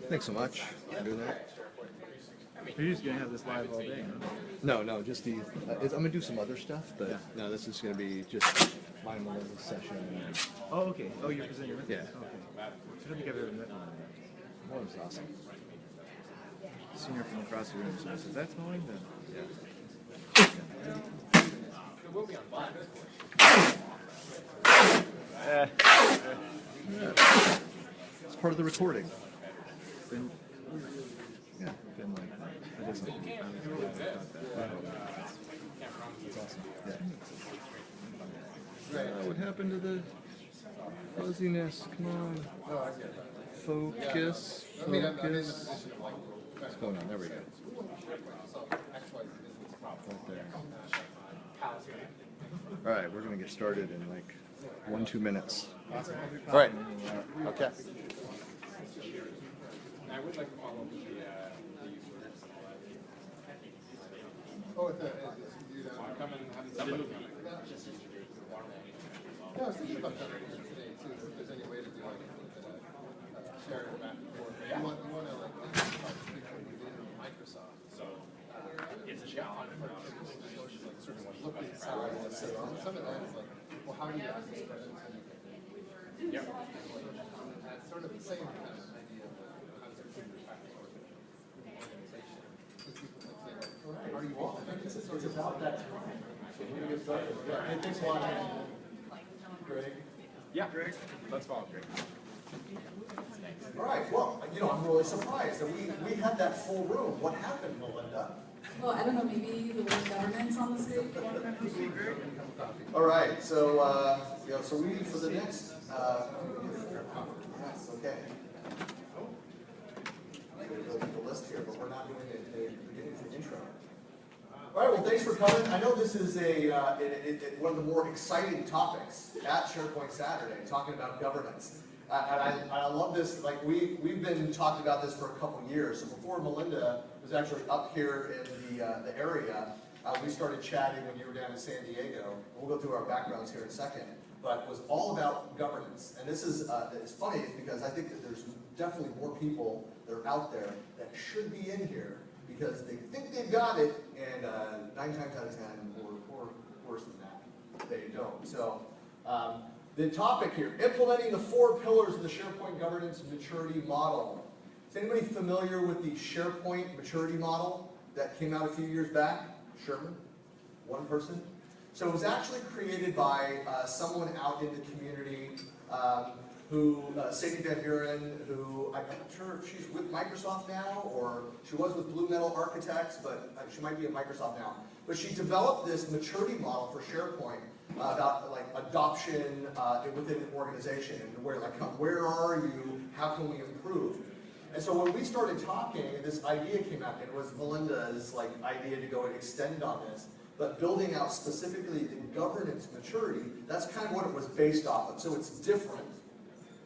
Thanks so much for doing that. You're just going to have this live all day, huh? No, just the. I'm gonna do some other stuff, but Yeah. no, this is gonna be just my Melinda's session. And, Oh, okay. Oh, you're presenting with Yeah. this? Okay. I don't think I've ever met one. that was awesome. Seen her from across the room, so I said, that's Melinda. Yeah. It's part of the recording. Been, Yeah. been like, I did something. That's awesome. Yeah. What happened to the fuzziness? Come on. Focus. Focus. What's going on? There we go. Right there. All right, we're going to get started in like 1-2 minutes. All right. Okay. I would like to follow up with the use orders and all that. Oh, it's Come and have somebody come in. no, I was thinking about that today too. If there's any way to do like share it back and forth. You want to like Microsoft. So it's a challenge. Look inside and so some of that is like, well, how do you access presence? Yep. That's sort of the same kind of idea of how does your practice work in an organization. Because people might say, like, are you all? It's about that time. So we're going to get started. Yeah. Hey, thanks a lot, Greg. Yeah, Greg. Let's follow Greg. All right, well, I'm really surprised that we had that full room. What happened, Melinda? Well, I don't know, maybe the word governance on the stage? All right, so, so we, for the next, yes, okay. I'm going to go through the list here, but we're not doing the beginning of the intro. All right, well, thanks for coming. I know this is one of the more exciting topics at SharePoint Saturday, talking about governance. And I love this. Like we've been talking about this for a couple years. So before Melinda was actually up here in the area, we started chatting when you were down in San Diego. We'll go through our backgrounds here in a second. But it was all about governance. And this is it's funny because I think that there's definitely more people that are out there that should be in here because they think they've got it, and 9 times out of 10, or worse than that, they don't. So. The topic here, implementing the 4 pillars of the SharePoint governance maturity model. Is anybody familiar with the SharePoint maturity model that came out a few years back? Sherman? One person? So it was actually created by someone out in the community Sadie Van Buren, who I'm not sure if she's with Microsoft now, or she was with Blue Metal Architects, but she might be at Microsoft now. But she developed this maturity model for SharePoint about like adoption within an organization, and where are you? How can we improve? And so when we started talking, this idea came out, and it was Melinda's idea to go and extend on this, but building out specifically the governance maturity. That's kind of what it was based off of. So it's different,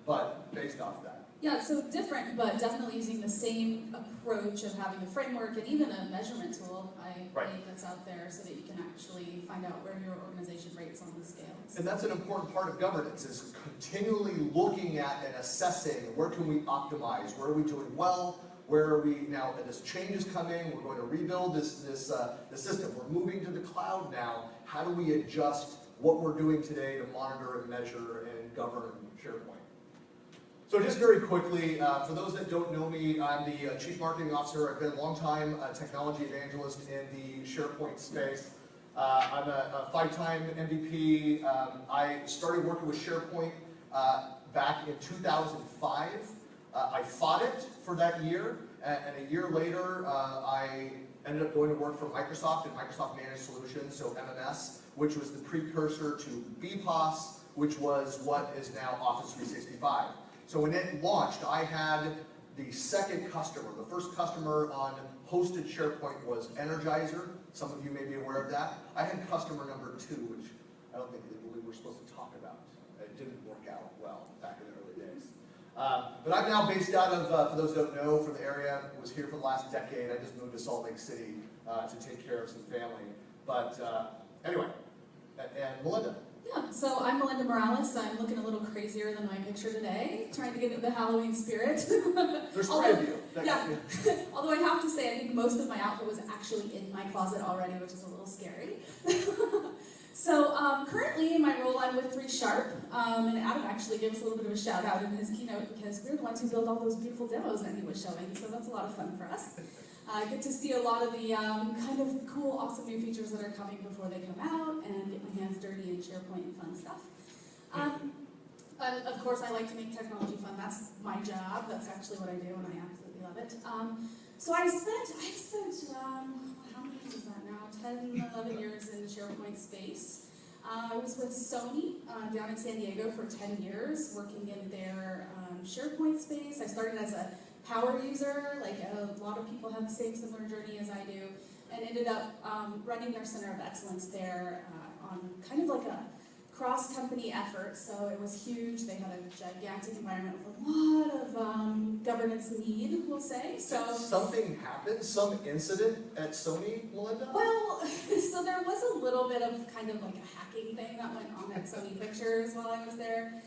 but based off of that. Yeah, so different, but definitely using the same approach of having a framework and even a measurement tool, I think that's out there so that you can actually find out where your organization rates on the scales. And that's an important part of governance, is continually looking at and assessing where can we optimize, where are we doing well, where are we now, as changes come in, we're going to rebuild the system, we're moving to the cloud now, how do we adjust what we're doing today to monitor and measure and govern SharePoint? So just very quickly, for those that don't know me, I'm the Chief Marketing Officer. I've been a long-time technology evangelist in the SharePoint space. I'm a 5-time MVP. I started working with SharePoint back in 2005. I fought it for that year, and a year later, I ended up going to work for Microsoft and Microsoft Managed Solutions, so MMS, which was the precursor to BPOS, which was what is now Office 365. So when it launched, I had the second customer. The first customer on hosted SharePoint was Energizer. Some of you may be aware of that. I had customer number 2, which I don't think we were supposed to talk about. It didn't work out well back in the early days. But I'm now based out of, for those who don't know, from the area. I was here for the last decade. I just moved to Salt Lake City to take care of some family. But anyway, and Melinda. Yeah, so I'm Melinda Morales. I'm looking a little crazier than my picture today, trying to get into the Halloween spirit. There's three of you. Yeah, although I have to say, I think most of my outfit was actually in my closet already, which is a little scary. So currently in my role, I'm with 3 Sharp, and Adam actually gives a little bit of a shout out in his keynote because we're the ones who built all those beautiful demos that he was showing, so that's a lot of fun for us. I get to see a lot of the kind of cool, awesome new features that are coming before they come out, and get my hands dirty in SharePoint and fun stuff. Of course, I like to make technology fun. That's my job. That's actually what I do, and I absolutely love it. So I've spent how many years is that now? 10, 11 years in the SharePoint space. I was with Sony down in San Diego for 10 years, working in their SharePoint space. I started as a power user, like a lot of people have the same similar journey as I do, and ended up running their Center of Excellence there on kind of like a cross-company effort, so it was huge. They had a gigantic environment with a lot of governance need, we'll say. So something happened, some incident at Sony, Melinda? Well, so there was a little bit of kind of like a hacking thing that went on at Sony Pictures while I was there.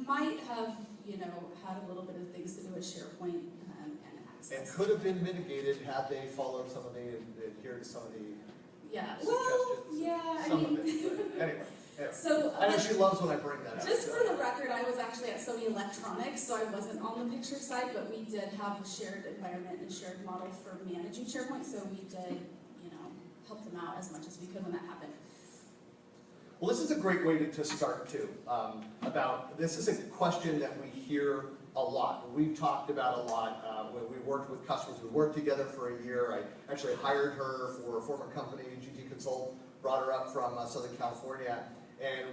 Might have, you know, had a little bit of things to do with SharePoint and access. It could have been mitigated had they followed some of the, adhered to some of the suggestions. Some of it, but anyway. So, I know she loves when I bring that up. Just for the record, I was actually at Sony Electronics, so I wasn't on the picture side, but we did have a shared environment and shared model for managing SharePoint, so we did, you know, help them out as much as we could when that happened. Well, this is a great way to start too. This is a question that we hear a lot. We've talked about a lot when we worked with customers. We worked together for a year. I actually hired her for a former company, GT Consult, brought her up from Southern California, and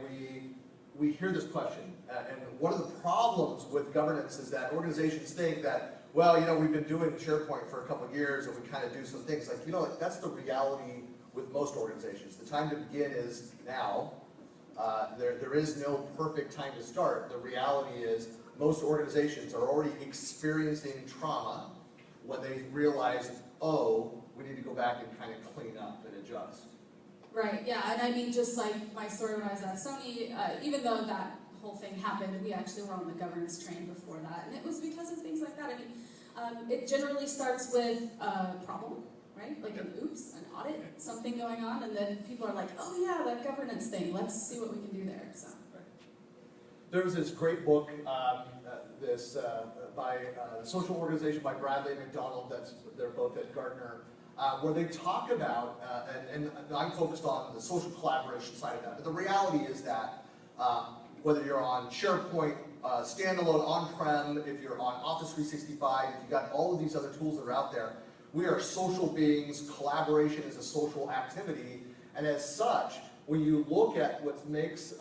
we hear this question. And one of the problems with governance is that organizations think that, well, you know, we've been doing SharePoint for a couple of years and we kind of do some things. Like, you know, that's the reality with most organizations. The time to begin is now. There is no perfect time to start. The reality is most organizations are already experiencing trauma when they realize, oh, we need to go back and kind of clean up and adjust. Right, yeah, and I mean, just like my story when I was at Sony, even though that whole thing happened, we actually were on the governance train before that, and it was because of things like that. I mean, it generally starts with a problem, right? Like an oops, an audit, something going on, and then people are like, oh yeah, that governance thing, let's see what we can do there, so. There was this great book, by a social organization by Bradley and McDonald, they're both at Gartner, where they talk about, and I'm focused on the social collaboration side of that, but the reality is that whether you're on SharePoint, standalone, on-prem, if you're on Office 365, if you've got all of these other tools that are out there, we are social beings, collaboration is a social activity, and as such, when you look at what makes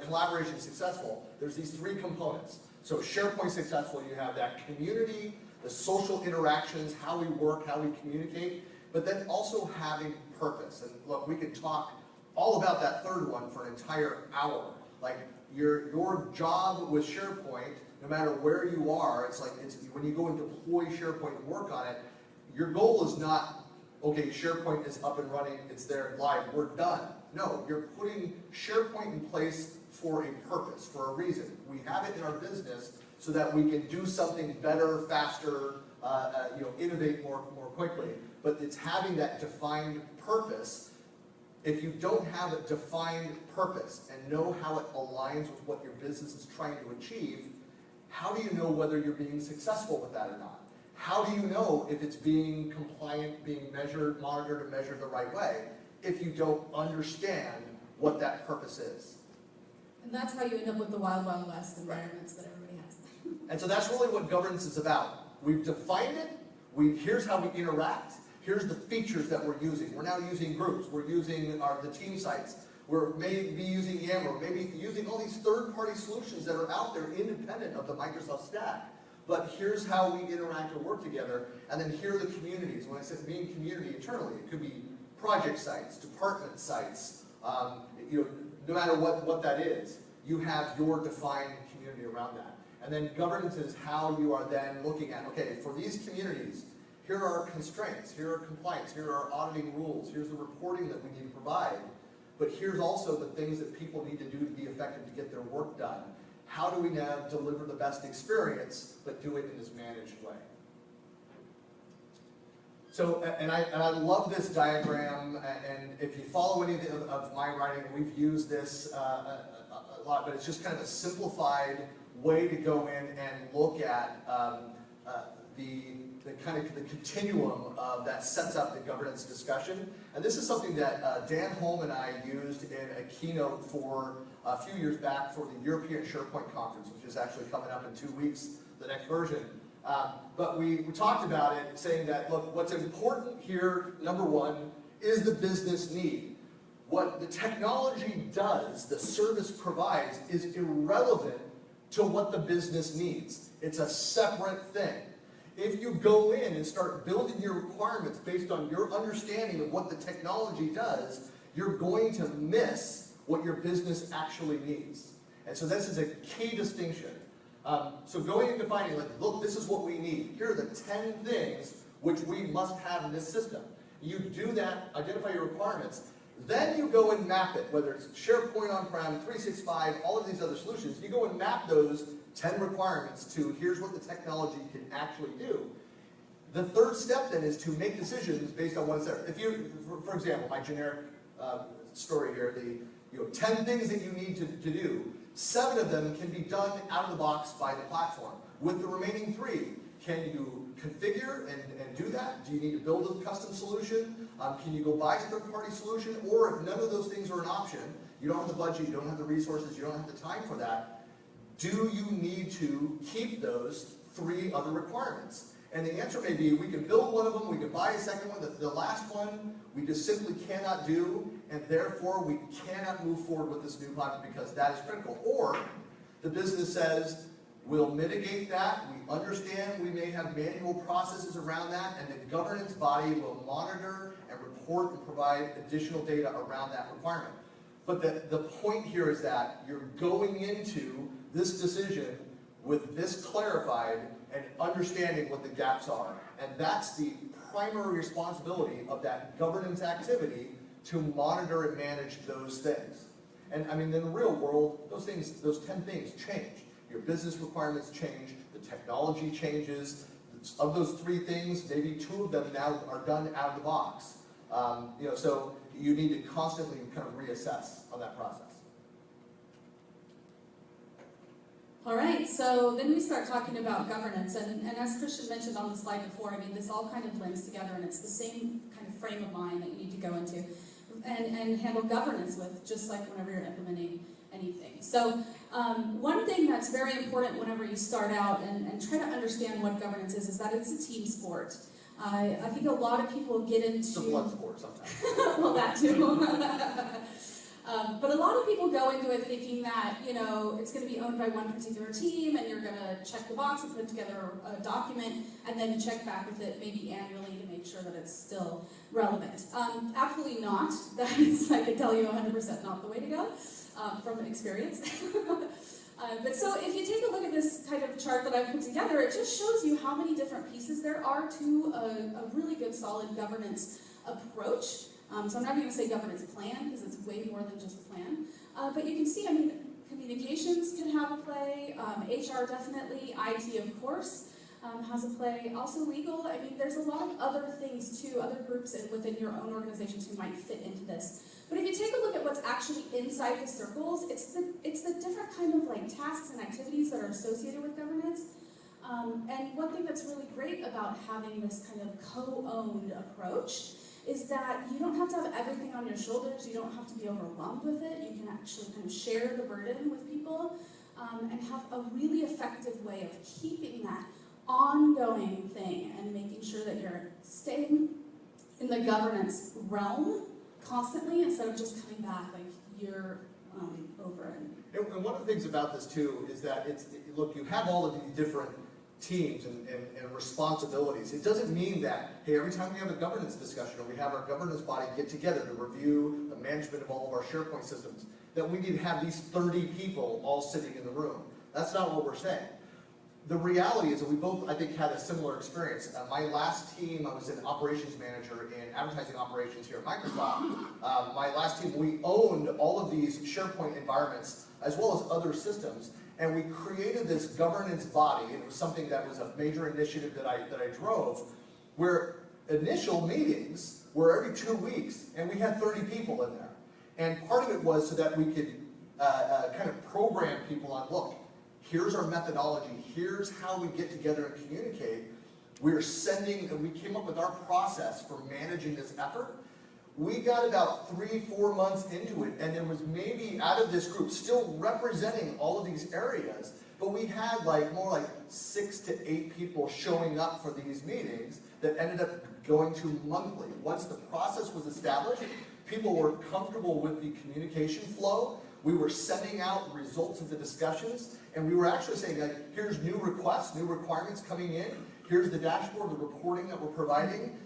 collaboration successful, there's these 3 components. So SharePoint successful, you have that community, the social interactions, how we work, how we communicate, but then also having purpose. And look, we could talk all about that third one for an entire hour. Like your job with SharePoint, no matter where you are, it's when you go and deploy SharePoint and work on it, your goal is not, okay, SharePoint is up and running, it's there live, we're done. No, you're putting SharePoint in place for a purpose, for a reason. We have it in our business so that we can do something better, faster, innovate more quickly. But it's having that defined purpose. If you don't have a defined purpose and know how it aligns with what your business is trying to achieve, how do you know whether you're being successful with that or not? How do you know if it's being compliant, being measured, monitored, and measured the right way if you don't understand what that purpose is? And that's how you end up with the Wild Wild West environments that everybody has. And so that's really what governance is about. We've defined it, here's how we interact, here's the features that we're using. We're now using groups, we're using the team sites, we're maybe using Yammer, maybe using all these third-party solutions that are out there independent of the Microsoft stack. But here's how we interact or work together, and then here are the communities. When I say being community internally, it could be project sites, department sites, no matter what that is, you have your defined community around that. And then governance is how you are then looking at, okay, for these communities, here are our constraints, here are compliance, here are our auditing rules, here's the reporting that we need to provide. but here's also the things that people need to do to be effective to get their work done. How do we now deliver the best experience, but do it in this managed way? So, and I love this diagram, and if you follow any of my writing, we've used this a lot, but it's just kind of a simplified way to go in and look at the kind of the continuum that sets up the governance discussion. And this is something that Dan Holm and I used in a keynote for a few years back for the European SharePoint Conference, which is actually coming up in 2 weeks, the next version. But we talked about it, saying that, look, what's important here, number one, is the business need. What the technology does, the service provides, is irrelevant to what the business needs. It's a separate thing. If you go in and start building your requirements based on your understanding of what the technology does, you're going to miss what your business actually needs. And so this is a key distinction. So going and defining, like, look, this is what we need. Here are the 10 things which we must have in this system. You do that, identify your requirements, then you go and map it, whether it's SharePoint on-prem, 365, all of these other solutions, you go and map those 10 requirements to here's what the technology can actually do. The third step then is to make decisions based on what's there. If you, for example, my generic story here, the 10 things that you need to do, 7 of them can be done out of the box by the platform. With the remaining 3, can you configure and do that? Do you need to build a custom solution? Can you go buy a third-party solution? Or if none of those things are an option, you don't have the budget, you don't have the resources, you don't have the time for that, do you need to keep those 3 other requirements? And the answer may be, we can build one of them, we can buy a second one, the last one we just simply cannot do, and therefore we cannot move forward with this new platform because that is critical. Or the business says, we'll mitigate that, we understand we may have manual processes around that, and the governance body will monitor and report and provide additional data around that requirement. But the point here is that you're going into this decision with this clarified and understanding what the gaps are. And that's the primary responsibility of that governance activity, to monitor and manage those things. And I mean, in the real world, those 10 things change. Your business requirements change, the technology changes. Of those 3 things, maybe 2 of them now are done out of the box. So you need to constantly kind of reassess on that process. All right, so then we start talking about governance, and as Christian mentioned on the slide before, I mean, this all kind of blends together, and it's the same kind of frame of mind that you need to go into and handle governance with, just like whenever you're implementing anything. So one thing that's very important whenever you start out and try to understand what governance is that it's a team sport. I think a lot of people get into... It's a blood sport sometimes. Well, that too. But a lot of people go into it thinking that, it's going to be owned by one particular team, and you're going to check the box and put together a document, and then check back with it maybe annually to make sure that it's still relevant. Absolutely not. That is, I can tell you, 100% not the way to go from experience. But so if you take a look at this kind of chart that I've put together, it just shows you how many different pieces there are to a really good, solid governance approach. So I'm not going to say governance plan, because it's way more than just a plan. But you can see, I mean, communications can have a play, HR definitely, IT of course has a play, also legal. I mean, there's a lot of other things too, other groups within your own organizations who might fit into this. But if you take a look at what's actually inside the circles, it's the different kind of like tasks and activities that are associated with governance. And one thing that's really great about having this kind of co-owned approach is that you don't have to have everything on your shoulders, you don't have to be overwhelmed with it, you can actually kind of share the burden with people and have a really effective way of keeping that ongoing thing and making sure that you're staying in the governance realm constantly instead of just coming back like year over. And one of the things about this too is that look, you have all of these different teams and responsibilities. It doesn't mean that, hey, every time we have a governance discussion or we have our governance body get together to review the management of all of our SharePoint systems, that we need to have these 30 people all sitting in the room. That's not what we're saying. the reality is that we both, I think, had a similar experience. My last team, I was an operations manager in advertising operations here at Microsoft. My last team, we owned all of these SharePoint environments as well as other systems, and we created this governance body, and it was something that was a major initiative that I drove, where initial meetings were every 2 weeks, and we had 30 people in there. And part of it was so that we could kind of program people on, look, here's our methodology, here's how we get together and communicate. We're sending, and we came up with our process for managing this effort. We got about 3-4 months into it, and there was maybe out of this group still representing all of these areas, but we had more like 6 to 8 people showing up for these meetings that ended up going to monthly. Once the process was established, people were comfortable with the communication flow. We were sending out results of the discussions, and we were actually saying, here's new requests, new requirements coming in, here's the dashboard, the reporting that we're providing.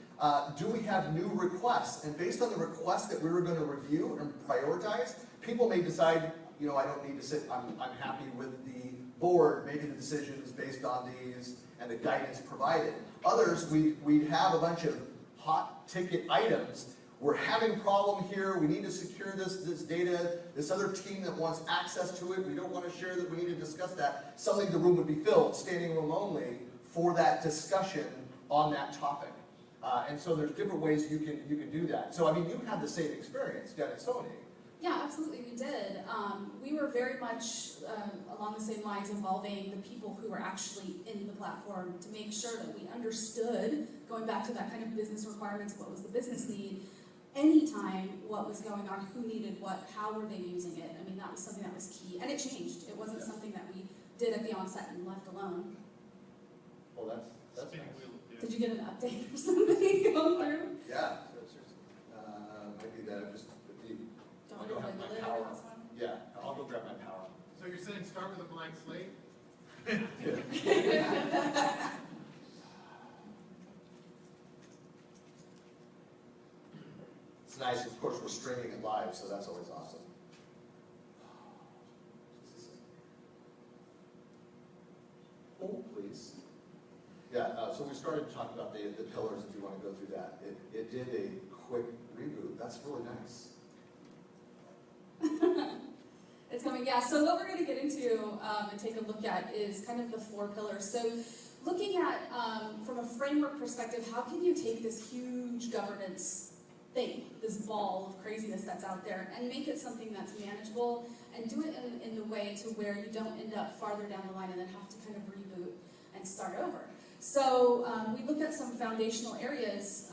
Do we have new requests? And based on the requests that we were going to review and prioritize, people may decide, I don't need to sit, I'm happy with the board making the decisions based on these and the guidance provided. Others, we'd have a bunch of hot ticket items. We're having a problem here, we need to secure this data, this other team that wants access to it, we don't want to share that, we need to discuss that. Suddenly the room would be filled, standing room only, for that discussion on that topic. And so there's different ways you can do that. So I mean, you had the same experience down at Sony. Yeah, absolutely, we did. We were very much along the same lines, involving the people who were actually in the platform to make sure that we understood, going back to that kind of business requirements, what was the business need, anytime what was going on, who needed what, how were they using it. I mean, that was something that was key, and it changed. It wasn't something that we did at the onset and left alone. Well, that's nice. Did you get an update or something going through? Yeah. Might be that. Don't I don't have my really power. this one? Yeah, I'll go grab my power. So you're saying start with a blank slate? It's nice, of course, we're streaming it live, so that's always awesome. Hold, please. Yeah, so we started to talk about the pillars, if you want to go through that. It did a quick reboot. That's really nice. It's coming, yeah. So what we're going to get into and take a look at is kind of the 4 pillars. So looking at, from a framework perspective, how can you take this huge governance thing, this ball of craziness that's out there, and make it something that's manageable, and do it in the way to where you don't end up farther down the line and then have to kind of reboot and start over. So we look at some foundational areas,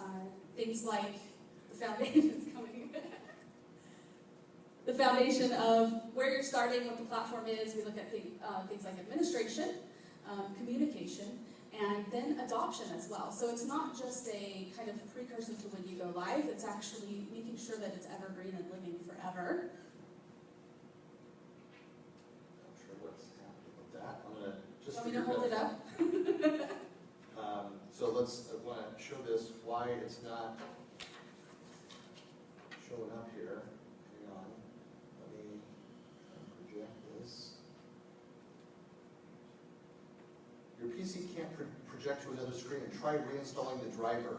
things like the foundation is coming. The foundation of where you're starting, what the platform is. We look at things like administration, communication, and then adoption as well. So it's not just a kind of precursor to when you go live, it's actually making sure that it's evergreen and living forever. I'm sure what's happening with that. I'm going to just Want me to hold it up? So I want to show this, why it's not showing up here. Hang on. Let me project this. Your PC can't project to another screen. Try reinstalling the driver.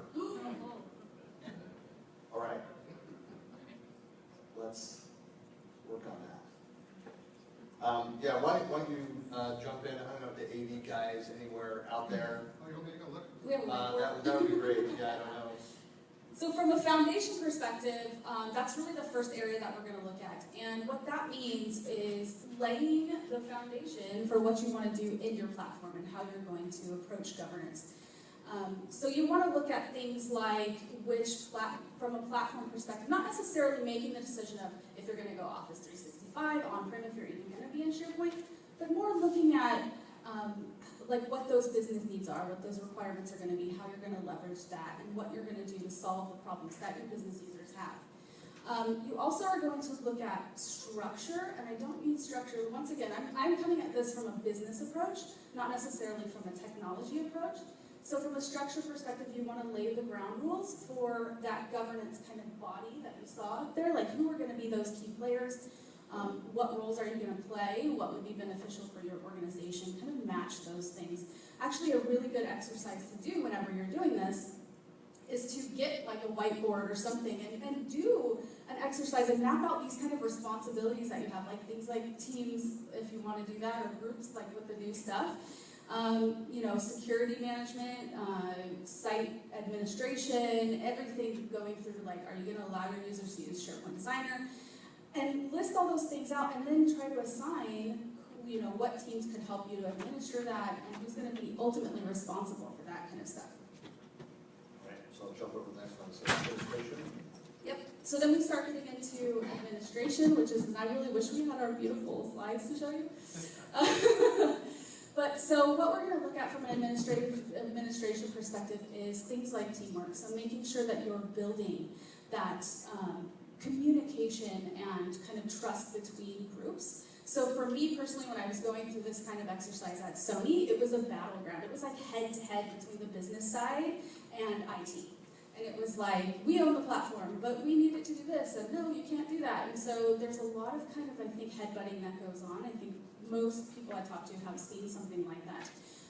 All right. Let's work on that. Yeah, why don't you jump in? I don't know if the AV guys anywhere out there. Oh, you want me to go look? We have a whiteboard. That would be great. Yeah, I don't know. So from a foundation perspective, that's really the first area that we're going to look at. And what that means is laying the foundation for what you want to do in your platform and how you're going to approach governance. So you want to look at things like from a platform perspective, not necessarily making the decision of if you're going to go Office 365, on-prem, if you're even going to be in SharePoint, but more looking at like what those business needs are, what those requirements are going to be, how you're going to leverage that, and what you're going to do to solve the problems that your business users have. You also are going to look at structure, and I don't mean structure, once again, I'm coming at this from a business approach, not necessarily from a technology approach. So from a structure perspective, you want to lay the ground rules for that governance kind of body that you saw up there, like who are going to be those key players, what roles are you going to play, what would be beneficial for your organization, kind of match those things. actually a really good exercise to do whenever you're doing this is to get like a whiteboard or something and do an exercise and map out these kind of responsibilities that you have, like things like teams, if you want to do that, or groups, like with the new stuff. You know, security management, site administration, everything going through, like, are you going to allow your users to use SharePoint Designer? And list all those things out and then try to assign, you know, what teams could help you to administer that and who's going to be ultimately responsible for that kind of stuff. Right, so I'll jump over the next one, so administration. Yep, so then we start getting into administration, which is, and I really wish we had our beautiful slides to show you. But so what we're going to look at from an administration perspective is things like teamwork. So making sure that you're building that communication and kind of trust between groups. So for me personally, when I was going through this kind of exercise at Sony, it was a battleground. It was like head-to-head between the business side and IT. And it was like, we own the platform, but we need it to do this, and no, you can't do that. And so there's a lot of kind of, I think, headbutting that goes on. I think most people I talk to have seen something like that,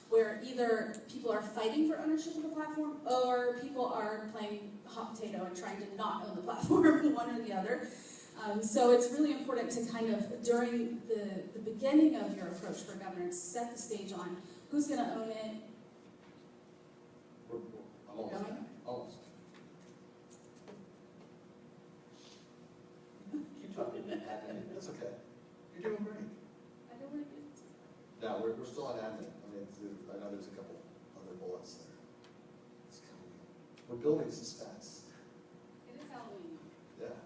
where either people are fighting for ownership of the platform, or people are playing hot potato and trying to not own the platform, one or the other. So it's really important to kind of, during the beginning of your approach for governance, set the stage on who's going to own it. Almost. Keep talking. That's okay. You're doing great. I don't want to get No, we're still on admin. I mean, I know there's a couple other bullets there. It's coming. We're building suspense. it is Halloween. Yeah.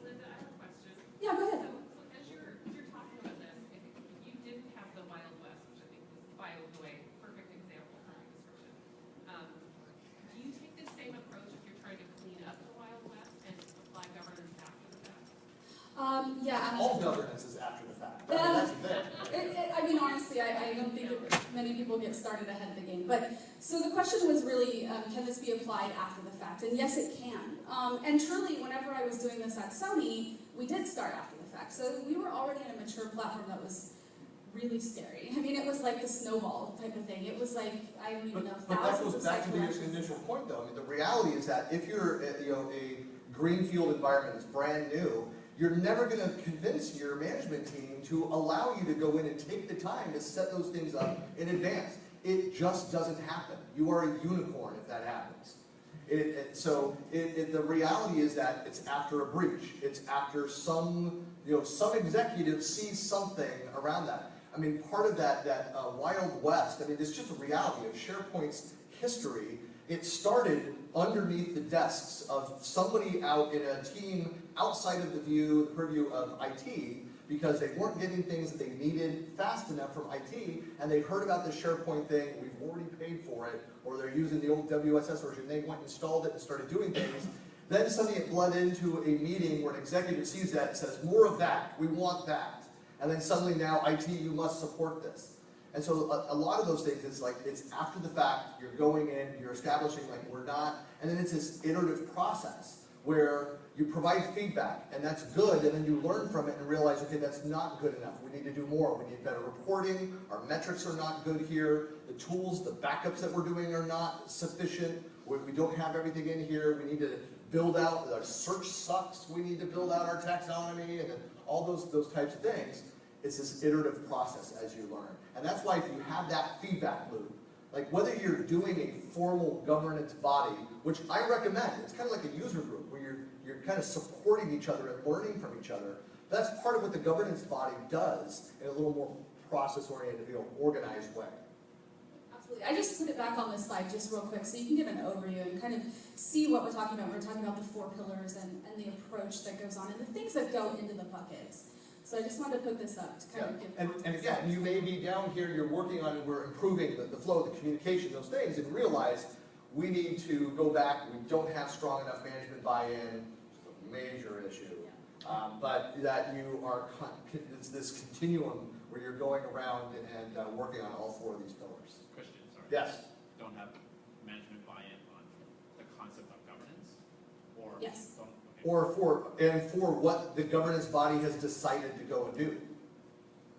Linda, I have a question. Yeah, go ahead. So as you're talking about this, if you didn't have the Wild West, which I think was, by the way, perfect example for your description, do you take the same approach if you're trying to clean up the Wild West and apply governance after the fact? Yeah. All governance is after the fact. I mean, that's the thing. I mean, honestly, I don't think that many people get started ahead of the game. But so the question was really, can this be applied after the fact? And yes, it can. And truly, whenever I was doing this at Sony, we did start after the fact. So we were already in a mature platform that was really scary. I mean, it was like the snowball type of thing. It was like, I don't even know, But that thousands goes of back to the collections. initial point, though. I mean, the reality is that if you're, a greenfield environment that's brand new, you're never going to convince your management team to allow you to go in and take the time to set those things up in advance. It just doesn't happen. You are a unicorn if that happens. The reality is that it's after a breach. It's after some executive sees something around that. I mean, part of that Wild West, I mean, it's just a reality of SharePoint's history. It started underneath the desks of somebody out in a team outside of the purview of IT, because they weren't getting things that they needed fast enough from IT, and they heard about the SharePoint thing, we've already paid for it, or they're using the old WSS version, they went and installed it and started doing things. Then suddenly it bled into a meeting where an executive sees that and says, more of that, we want that. And then suddenly now, IT, you must support this. And so a lot of those things, it's like, it's after the fact, you're going in, you're establishing, like, we're not, and then it's this iterative process where you provide feedback, and that's good, and then you learn from it and realize, okay, that's not good enough. We need to do more. We need better reporting. Our metrics are not good here. The tools, the backups that we're doing are not sufficient. We don't have everything in here. We need to build out, our search sucks. We need to build out our taxonomy, and then all those types of things. It's this iterative process as you learn. And that's why if you have that feedback loop, like whether you're doing a formal governance body, which I recommend, it's kind of like a user group where you're kind of supporting each other and learning from each other. That's part of what the governance body does in a little more process-oriented, organized way. Absolutely. I just put it back on this slide just real quick so you can get an overview and kind of see what we're talking about. We're talking about the 4 pillars and the approach that goes on and the things that go into the buckets. So I just wanted to put this up to kind of give and again, you may be down here, you're working on, we're improving the flow, the communication, those things, and realize we need to go back, we don't have strong enough management buy-in, which is a major issue. But that you are, it's this continuum where you're going around and working on all 4 of these pillars. Christian, sorry. Yes? Don't have management buy-in on the concept of governance? Or Yes. don't, okay. Or for what the governance body has decided to go and do.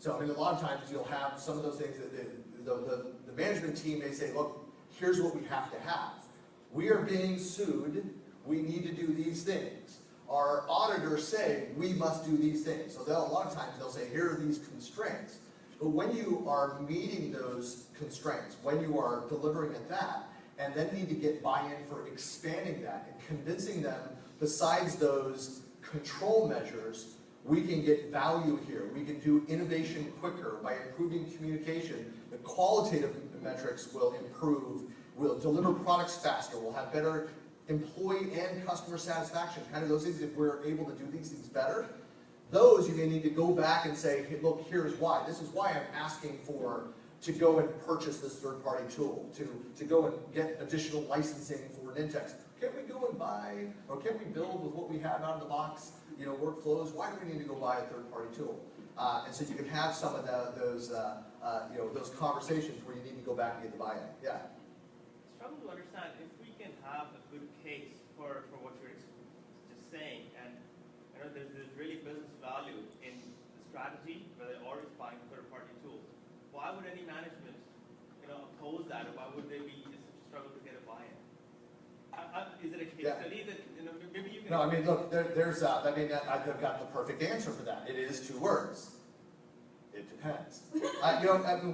So I mean, a lot of times you'll have some of those things that the management team may say, look, here's what we have to have. We are being sued, we need to do these things. Our auditors say we must do these things. So a lot of times they'll say, here are these constraints. But when you are meeting those constraints, when you are delivering at that, and then need to get buy-in for expanding that and convincing them, besides those control measures, we can get value here. We can do innovation quicker by improving communication. The qualitative metrics will improve. We'll deliver products faster. We'll have better employee and customer satisfaction. Kind of those things, if we're able to do these things better, those you may need to go back and say, hey, look, here's why. This is why I'm asking to go and purchase this third-party tool, to go and get additional licensing for Nintex. Can't we go and buy, or can't we build with what we have out of the box, workflows? Why do we need to go buy a third-party tool? And so you can have some of those conversations where you need to go back and get the buy-in. Yeah. Struggle to understand if we can have a good case for what you're just saying, and there's really business value in the strategy, whether or it's buying third-party tools. Why would any management, oppose that, or why would they be such a struggle to get a buy-in? Is it a case study that maybe you can? No, I mean, look, I've got the perfect answer for that. It is 2 words. It depends.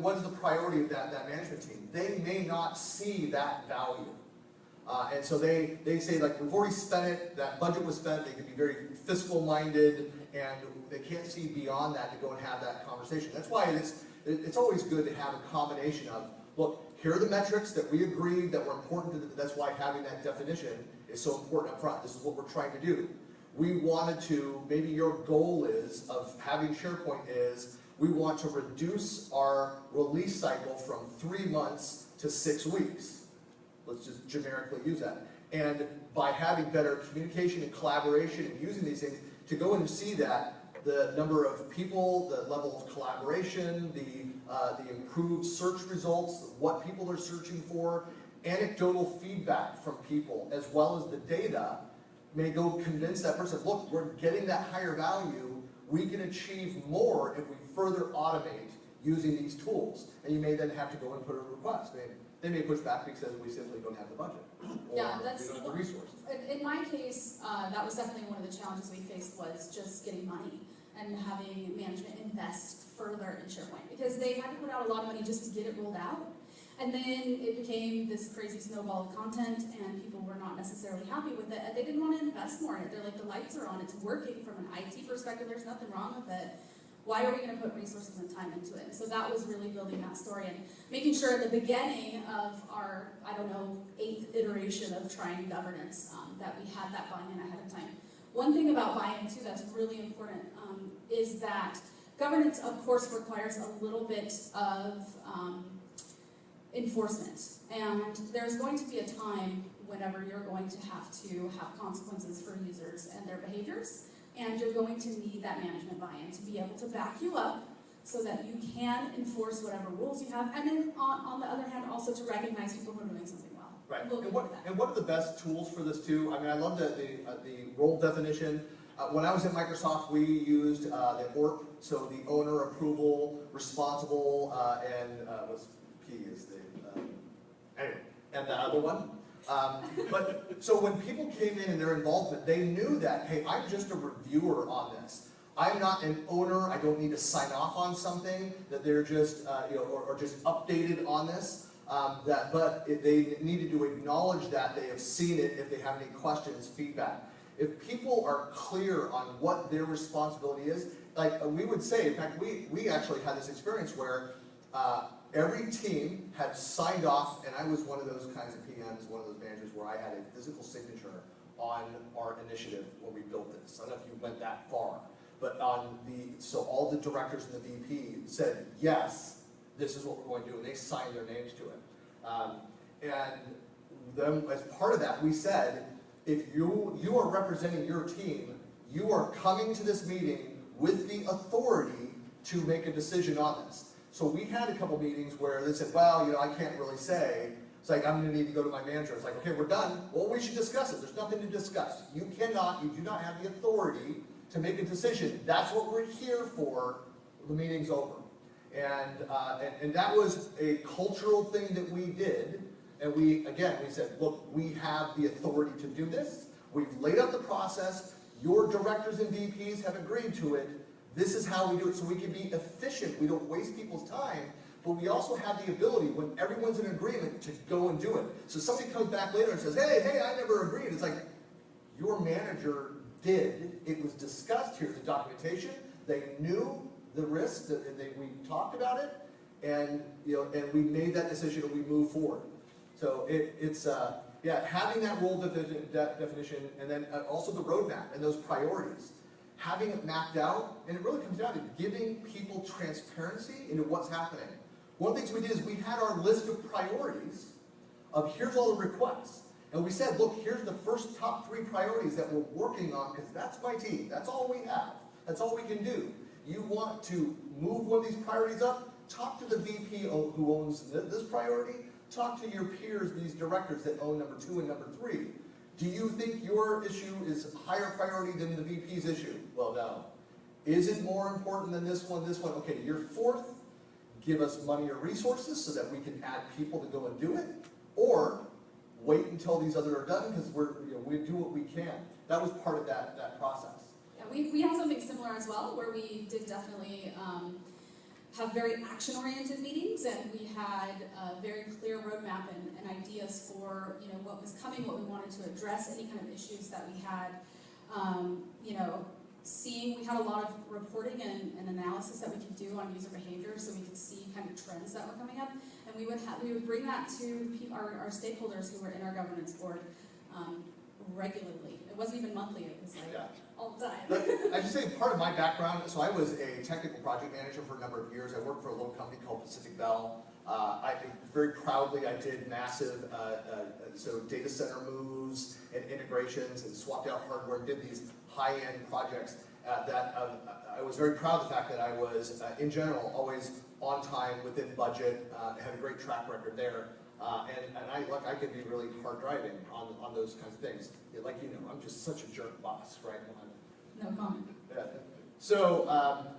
What is the priority of that management team? They may not see that value. And so they say, like, we've already spent it, that budget was spent, they can be very fiscal minded, and they can't see beyond that to go and have that conversation. That's why it's always good to have a combination of, look, here are the metrics that we agreed that were important to that's why having that definition is so important up front. This is what we're trying to do. We wanted to, maybe your goal is, of having SharePoint is, we want to reduce our release cycle from 3 months to 6 weeks. Let's just generically use that. And by having better communication and collaboration and using these things, to go and see that, the number of people, the level of collaboration, the improved search results, what people are searching for, anecdotal feedback from people, as well as the data, may go convince that person, look, we're getting that higher value, we can achieve more if we further automate using these tools. And you may then have to go and put a request. They may push back because we simply don't have the budget, or we don't have the resources. In my case, that was definitely one of the challenges we faced, was just getting money and having management invest further in SharePoint, because they had to put out a lot of money just to get it rolled out. And then it became this crazy snowball of content, and people were not necessarily happy with it, and they didn't want to invest more in it. They're like, the lights are on, it's working from an IT perspective, there's nothing wrong with it. Why are we going to put resources and time into it? So that was really building that story and making sure at the beginning of our, 8th iteration of trying governance, that we had that buy-in ahead of time. One thing about buy-in too that's really important is that governance, of course, requires a little bit of enforcement. And there's going to be a time whenever you're going to have consequences for users and their behaviors. And you're going to need that management buy-in to be able to back you up so that you can enforce whatever rules you have. And then on the other hand, also to recognize people who are doing something well. Right. And what are the best tools for this too? I mean, I love the role definition. When I was at Microsoft, we used the ORP, so the owner, approval, responsible, and what's P is the, anyway, and the other one. So when people came in and their involvement, they knew that, hey, I'm just a reviewer on this. I'm not an owner, I don't need to sign off on something, that they're just, or just updated on this. But they needed to acknowledge that they have seen it if they have any questions, feedback. If people are clear on what their responsibility is, like we would say, in fact, we actually had this experience where every team had signed off, and I was one of those kinds of PMs, one of those managers where I had a physical signature on our initiative when we built this. I don't know if you went that far, but so all the directors and the VP said, yes, this is what we're going to do, and they signed their names to it. And then as part of that, we said, if you are representing your team, you are coming to this meeting with the authority to make a decision on this. So we had a couple meetings where they said, well, I can't really say. It's like, I'm going to need to go to my manager. It's like, okay, we're done. Well, we should discuss it. There's nothing to discuss. You do not have the authority to make a decision. That's what we're here for. the meeting's over. And that was a cultural thing that we did. And we said, look, we have the authority to do this. We've laid out the process. Your directors and VPs have agreed to it. This is how we do it so we can be efficient. We don't waste people's time. But we also have the ability, when everyone's in agreement, to go and do it. So somebody comes back later and says, hey, I never agreed. It's like, your manager did. It was discussed. Here's the documentation. They knew the risk, we talked about it, and we made that decision and we moved forward. So it's having that role definition, and then also the roadmap and those priorities. Having it mapped out, and it really comes down to giving people transparency into what's happening. One of the things we did is we had our list of priorities of here's all the requests. And we said, look, here's the first top 3 priorities that we're working on, because that's my team. That's all we have. That's all we can do. You want to move one of these priorities up? Talk to the VP who owns this priority. Talk to your peers, these directors that own number 2 and number 3. Do you think your issue is higher priority than the VP's issue? Well, no. Is it more important than this one, this one? Okay, your 4th, give us money or resources so that we can add people to go and do it. Or wait until these other are done, because we do what we can. That was part of that process. Yeah, we had something similar as well, where we did definitely have very action-oriented meetings, and we had a very clear roadmap and ideas for what was coming, what we wanted to address, any kind of issues that we had. We had a lot of reporting and analysis that we could do on user behavior, so we could see kind of trends that were coming up, and we would bring that to our stakeholders who were in our governance board regularly. It wasn't even monthly; it was like all the time. I should say part of my background. So I was a technical project manager for a number of years. I worked for a little company called Pacific Bell. I very proudly I did massive data center moves and integrations and swapped out hardware and did these high-end projects. I was very proud of the fact that I was, in general, always on time, within budget, had a great track record there. I could be really hard driving on those kinds of things. Like I'm just such a jerk boss, right? No comment. Yeah. So,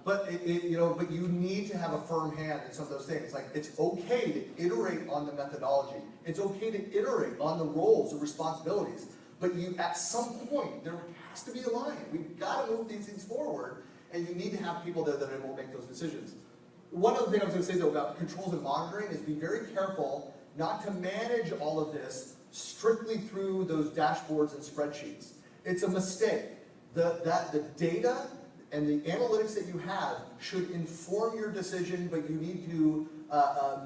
but you need to have a firm hand in some of those things. Like, it's okay to iterate on the methodology. It's okay to iterate on the roles and responsibilities. But at some point, there has to be a line. We've got to move these things forward, and you need to have people that are able to make those decisions. One other thing I was going to say, though, about controls and monitoring is be very careful not to manage all of this strictly through those dashboards and spreadsheets. It's a mistake. The data and the analytics that you have should inform your decision, but you need to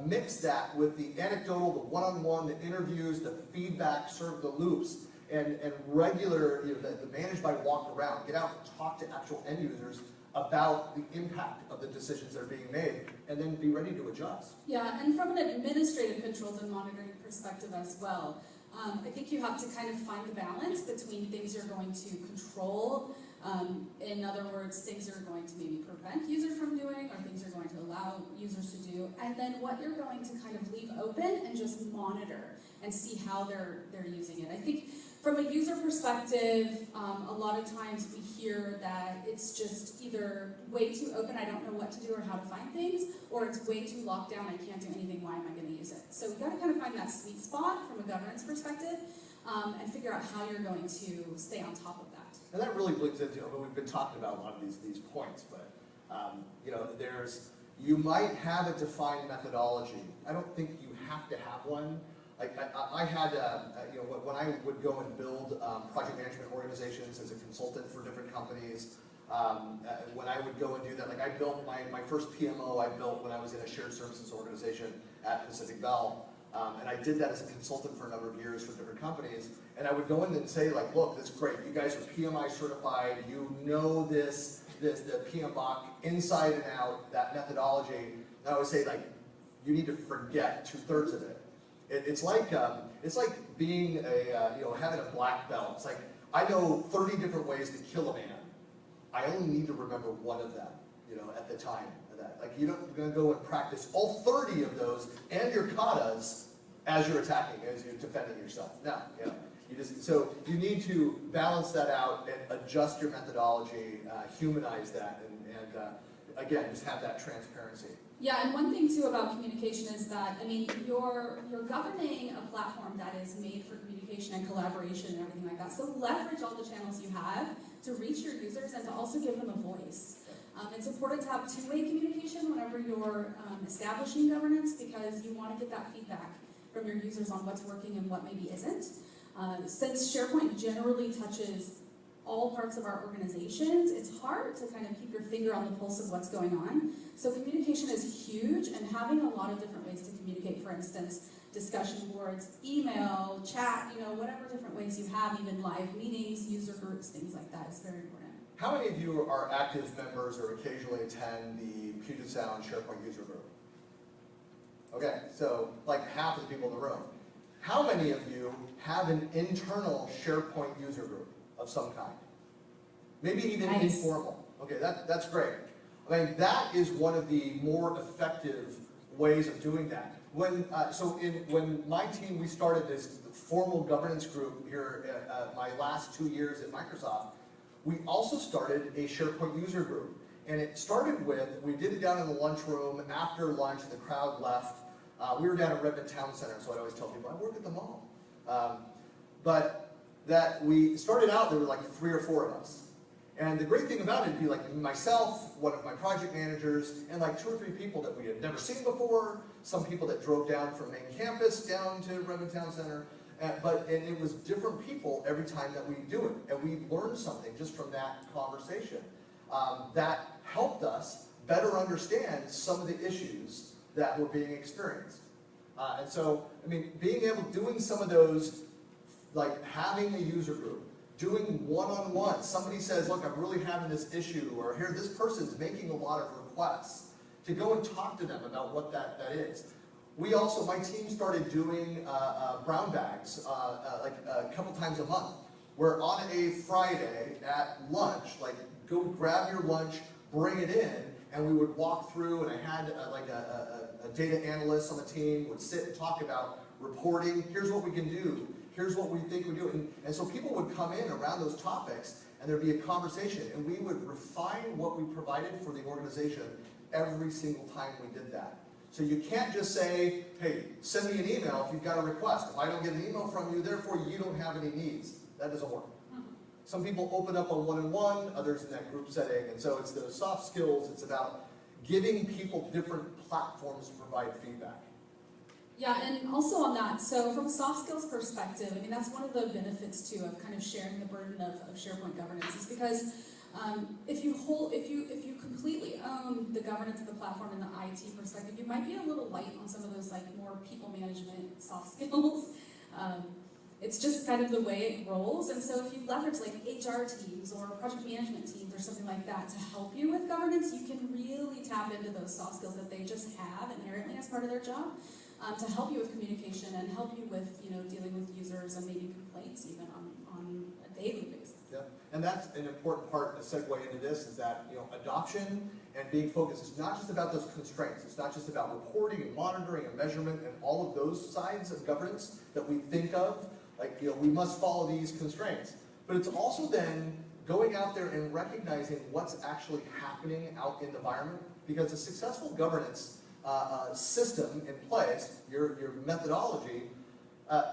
mix that with the anecdotal, the one-on-one, the interviews, the feedback, sort of the loops, and regular, the manage by walk around. Get out and talk to actual end users about the impact of the decisions that are being made, and then be ready to adjust. Yeah, and from an administrative controls and monitoring perspective as well, I think you have to kind of find the balance between things you're going to control, in other words, things you're going to maybe prevent users from doing, or things you're going to allow users to do, and then what you're going to kind of leave open and just monitor and see how they're using it. I think from a user perspective, a lot of times we hear that it's just either way too open, I don't know what to do or how to find things, or it's way too locked down, I can't do anything, why am I going to use it? So you've got to kind of find that sweet spot from a governance perspective, and figure out how you're going to stay on top of that. And that really bleeds into, we've been talking about a lot of these points, but you might have a defined methodology. I don't think you have to have one. Like I had, when I would go and build project management organizations as a consultant for different companies, when I would go and do that, like I built my first PMO I built when I was in a shared services organization at Pacific Bell, and I did that as a consultant for a number of years for different companies, and I would go in and say, like, look, this is great, you guys are PMI certified, you know the PMBOK inside and out, that methodology, and I would say, like, you need to forget 2/3 of it. It's like being having a black belt. It's like, I know 30 different ways to kill a man. I only need to remember one of them, at the time of that. Like, you're not going to go and practice all 30 of those and your katas as you're attacking, as you're defending yourself. No, so you need to balance that out and adjust your methodology, humanize that, and again, just have that transparency. Yeah, and one thing too about communication is that, I mean, you're governing a platform that is made for communication and collaboration and everything like that. So leverage all the channels you have to reach your users and to also give them a voice. It's important to have two-way communication whenever you're establishing governance, because you want to get that feedback from your users on what's working and what maybe isn't. Since SharePoint generally touches all parts of our organizations, it's hard to kind of keep your finger on the pulse of what's going on. So communication is huge, and having a lot of different ways to communicate, for instance, discussion boards, email, chat, whatever different ways you have, even live meetings, user groups, things like that is very important. How many of you are active members or occasionally attend the Puget Sound SharePoint user group? Okay, so like half of the people in the room. How many of you have an internal SharePoint user group of some kind? Maybe even informal. Okay, that's great. I mean, that is one of the more effective ways of doing that. When my team, we started this formal governance group here my last 2 years at Microsoft, we also started a SharePoint user group. And it started with, we did it down in the lunchroom. After lunch, the crowd left. We were down at Redmond Town Center, so I always tell people, I work at the mall. But that we started out, there were like 3 or 4 of us. And the great thing about it would be like myself, one of my project managers, and like 2 or 3 people that we had never seen before, some people that drove down from main campus down to Redmond Town Center. And it was different people every time that we do it. And we learned something just from that conversation that helped us better understand some of the issues that were being experienced. And so, I mean, being able, doing some of those, like having a user group, doing one-on-one. Somebody says, look, I'm really having this issue, or here, this person's making a lot of requests, to go and talk to them about what that is. We also, my team started doing brown bags like a couple times a month, where on a Friday at lunch, like go grab your lunch, bring it in, and we would walk through, and I had like a data analyst on the team would sit and talk about reporting. Here's what we can do. Here's what we think we do. And so people would come in around those topics, and there'd be a conversation, and we would refine what we provided for the organization every single time we did that. So you can't just say, hey, send me an email if you've got a request. If I don't get an email from you, therefore you don't have any needs. That doesn't work. Some people open up on one-on-one, others in that group setting, and so it's those soft skills. It's about giving people different platforms to provide feedback. Yeah, and also on that, so from a soft skills perspective, I mean, that's one of the benefits too of kind of sharing the burden of SharePoint governance, is because if you completely own the governance of the platform in the IT perspective, you might be a little light on some of those like more people management soft skills. It's just kind of the way it rolls, and so if you leverage like HR teams or project management teams or something like that to help you with governance, you can really tap into those soft skills that they just have inherently as part of their job to help you with communication and help you with dealing with users and maybe complaints even on a daily basis. Yeah, and that's an important part, a segue into this, is that adoption and being focused is not just about those constraints. It's not just about reporting and monitoring and measurement and all of those sides of governance that we think of, like we must follow these constraints. But it's also then going out there and recognizing what's actually happening out in the environment, because a successful governance system in place, your methodology,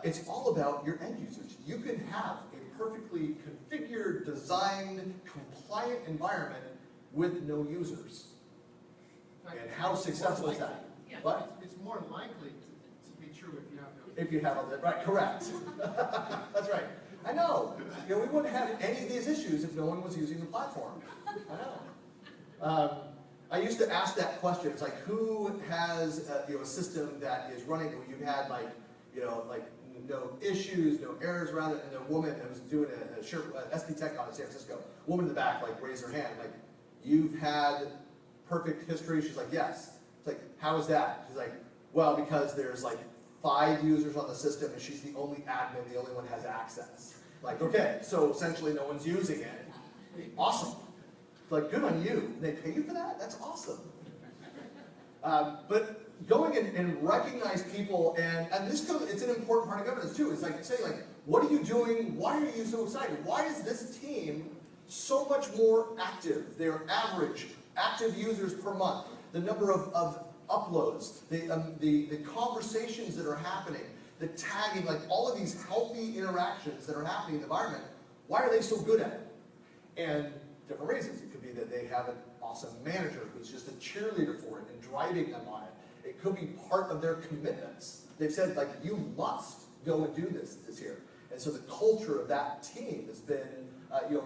it's all about your end users. You can have a perfectly configured, designed, compliant environment with no users. And how successful is that? Yeah. What? It's more likely to be true if you have no. If you have all that, right, correct. That's right. I know. We wouldn't have any of these issues if no one was using the platform. I know. I used to ask that question. It's like, who has a system that is running where you've had like no issues, no errors around it, and a woman that was doing a SP Tech on in San Francisco, woman in the back like raised her hand, like, you've had perfect history? She's like, yes. It's like, how is that? She's like, well, because there's like 5 users on the system and she's the only admin, the only one has access. Like, okay, so essentially no one's using it. Awesome. Like, good on you. They pay you for that? That's awesome. But going and recognize people, and this goes, it's an important part of governance too. It's like, say, like, what are you doing? Why are you so excited? Why is this team so much more active? They're average active users per month, the number of uploads, the conversations that are happening, the tagging, like all of these healthy interactions that are happening in the environment, why are they so good at it? And different reasons. It could be that they have an awesome manager who's just a cheerleader for it and driving them on it. It could be part of their commitments. They've said, like, you must go and do this year. And so the culture of that team has been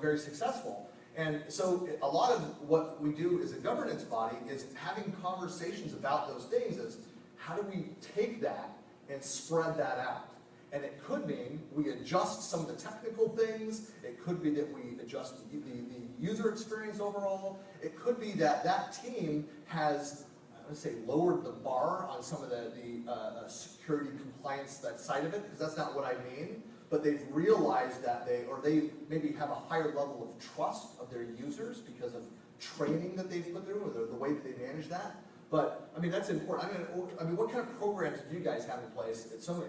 very successful. And so a lot of what we do as a governance body is having conversations about those things as how do we take that and spread that out. And it could mean we adjust some of the technical things. It could be that we adjust the user experience overall. It could be that that team has, I would say, lowered the bar on some of the security compliance, that side of it, because that's not what I mean. But they've realized that they maybe have a higher level of trust of their users because of training that they've put through, or the way that they manage that. But, I mean, that's important. I mean, what kind of programs do you guys have in place at Sony?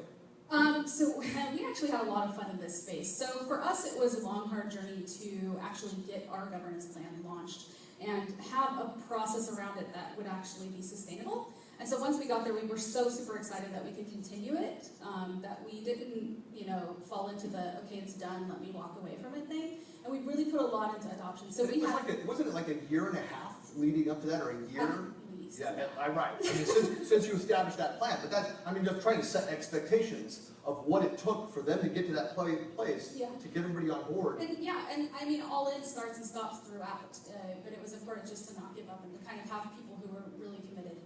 So we actually had a lot of fun in this space. So for us, it was a long, hard journey to actually get our governance plan launched and have a process around it that would actually be sustainable. And so once we got there, we were so super excited that we could continue it, that we didn't, fall into the, okay, it's done, let me walk away from it thing. And we really put a lot into adoption. So wasn't it like a year and a half leading up to that, or a year? Yeah, right. I mean, since you established that plan, but that's, I mean, just trying to set expectations of what it took for them to get to that place to get everybody on board. And I mean, all in starts and stops throughout, but it was important just to not give up and to kind of have people who were really committed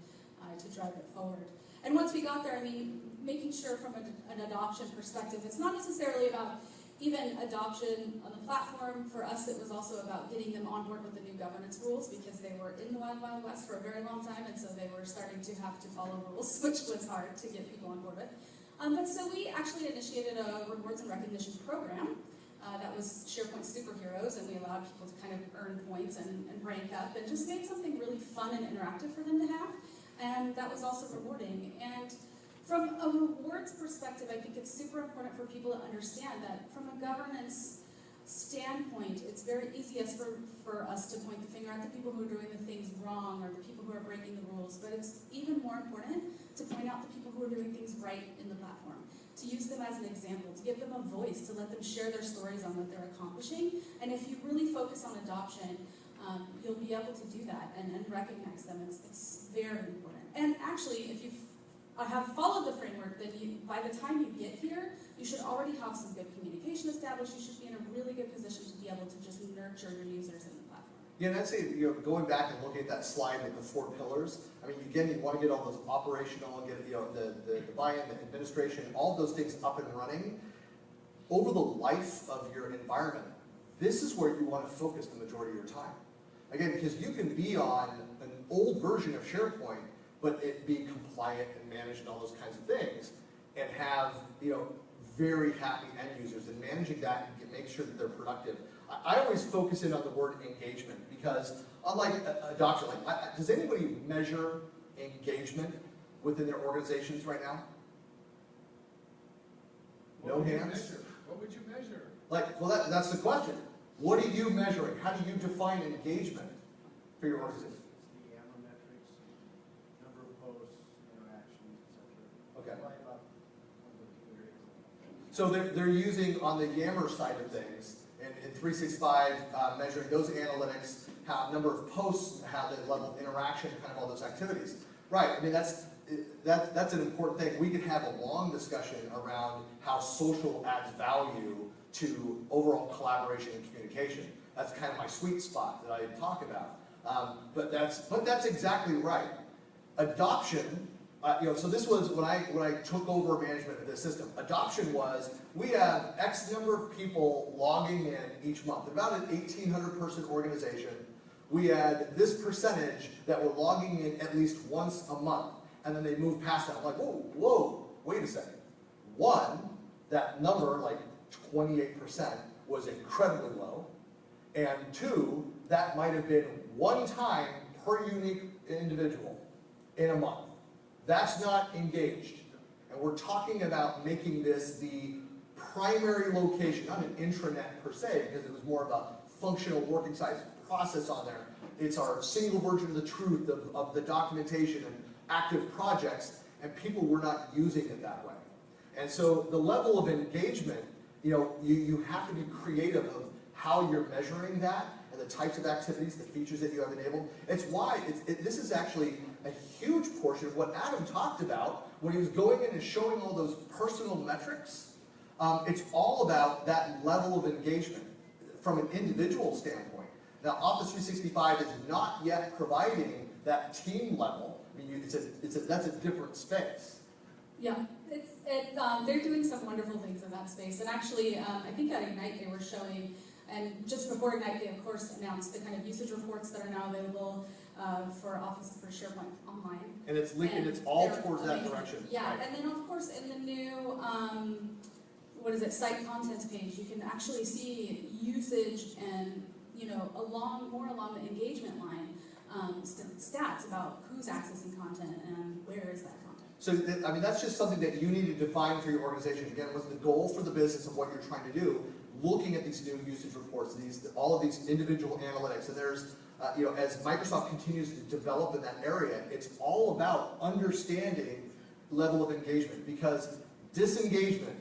to drive it forward. And once we got there, I mean, making sure from an adoption perspective, it's not necessarily about even adoption on the platform. For us, it was also about getting them on board with the new governance rules, because they were in the Wild Wild West for a very long time, and so they were starting to have to follow rules, which was hard to get people on board with. But so we actually initiated a rewards and recognition program that was SharePoint Superheroes, and we allowed people to kind of earn points and rank up, and just made something really fun and interactive for them to have. And that was also rewarding. And from a rewards perspective, I think it's super important for people to understand that from a governance standpoint, it's very easiest for us to point the finger at the people who are doing the things wrong or the people who are breaking the rules, but it's even more important to point out the people who are doing things right in the platform, to use them as an example, to give them a voice, to let them share their stories on what they're accomplishing. And if you really focus on adoption, you'll be able to do that and recognize them. It's very important. And actually, if you have followed the framework, then by the time you get here, you should already have some good communication established. You should be in a really good position to be able to just nurture your users in the platform. Yeah, and I'd say, going back and looking at that slide with the 4 pillars, I mean, again, you want to get all those operational, get the buy-in, the administration, all of those things up and running. Over the life of your environment, this is where you want to focus the majority of your time. Again, because you can be on an old version of SharePoint, but it be compliant and managed and all those kinds of things, and have very happy end users, and managing that and make sure that they're productive. I always focus in on the word engagement, because unlike adoption, does anybody measure engagement within their organizations right now? No hands? What would you measure? Well, that's the question. What are you measuring? How do you define engagement for your organization? The AMA metrics, number of posts, interactions, etc. Okay. So So they're using, on the Yammer side of things, and in 365, measuring those analytics, how number of posts, how the level of interaction, kind of all those activities. Right, I mean, that's an important thing. We could have a long discussion around how social adds value to overall collaboration and communication. That's kind of my sweet spot that I talk about. But that's exactly right. Adoption, so this was when I took over management of this system. Adoption was, we have X number of people logging in each month. About an 1,800 person organization. We had this percentage that were logging in at least once a month, and then they moved past that. I'm like, whoa, wait a second. One, that number, like 28%, was incredibly low, and 2, that might have been 1 time per unique individual in a month. That's not engaged. And we're talking about making this the primary location, not an intranet per se, because it was more of a functional working size process on there. It's our single version of the truth of the documentation and active projects, and people were not using it that way. And so the level of engagement, you have to be creative of how you're measuring that and the types of activities, the features that you have enabled. It's why this is actually a huge portion of what Adam talked about when he was going in and showing all those personal metrics. It's all about that level of engagement from an individual standpoint. Now, Office 365 is not yet providing that team level. I mean, that's a different space. Yeah, they're doing some wonderful things in that space. And actually, I think at Ignite they were showing, and just before Ignite they of course announced the kind of usage reports that are now available for Office for SharePoint Online. And it's linked, and it's all towards that direction. Yeah, right. and then of course in the new, site contents page, you can actually see usage and, more along the engagement line, stats about who's accessing content and where is that content. So, that's just something that you need to define for your organization. Again, what's the goal for the business of what you're trying to do, looking at these new usage reports, all of these individual analytics. And there's, as Microsoft continues to develop in that area, it's all about understanding level of engagement, because disengagement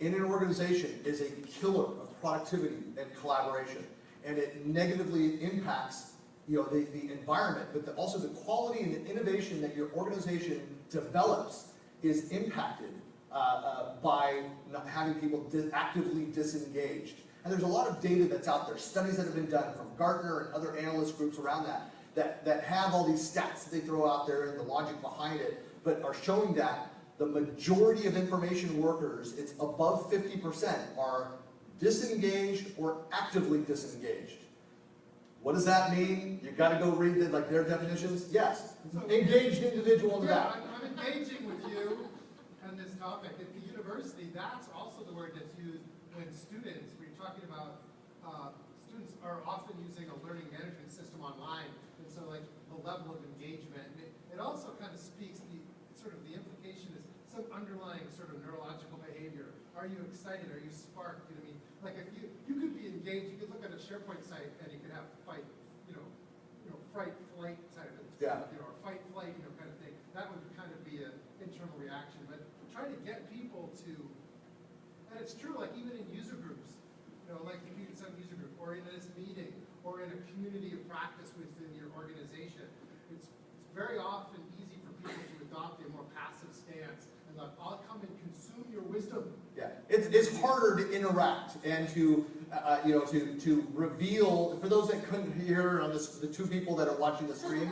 in an organization is a killer of productivity and collaboration. And it negatively impacts the environment, but also the quality and the innovation that your organization develops is impacted by not having people actively disengaged. And there's a lot of data that's out there, studies that have been done from Gartner and other analyst groups around that have all these stats that they throw out there and the logic behind it, but are showing that the majority of information workers, it's above 50%, are disengaged or actively disengaged. What does that mean? You've got to go read their definitions. Yes, engaged individual in the back. I'm engaging with you on this topic. At the university, that's also the word that's used when students, we're talking about, students are often using a learning management system online, and so the level of engagement. It also kind of speaks, the implication is some underlying sort of neurological behavior. Are you excited? Are you sparked? You know what I mean? Like if you could be engaged, you could look at a SharePoint site and you could have fight, fright, flight type of thing, or fight, flight, kind of thing. That would kind of be an internal reaction. But trying to get people to, and it's true, even in user groups, like if you can some user group, or in this meeting, or in a community of practice within your organization, it's very often easy for people to adopt a more passive stance. I'll come and consume your wisdom. Yeah, it's harder to interact and to reveal. For those that couldn't hear on the two people that are watching the stream,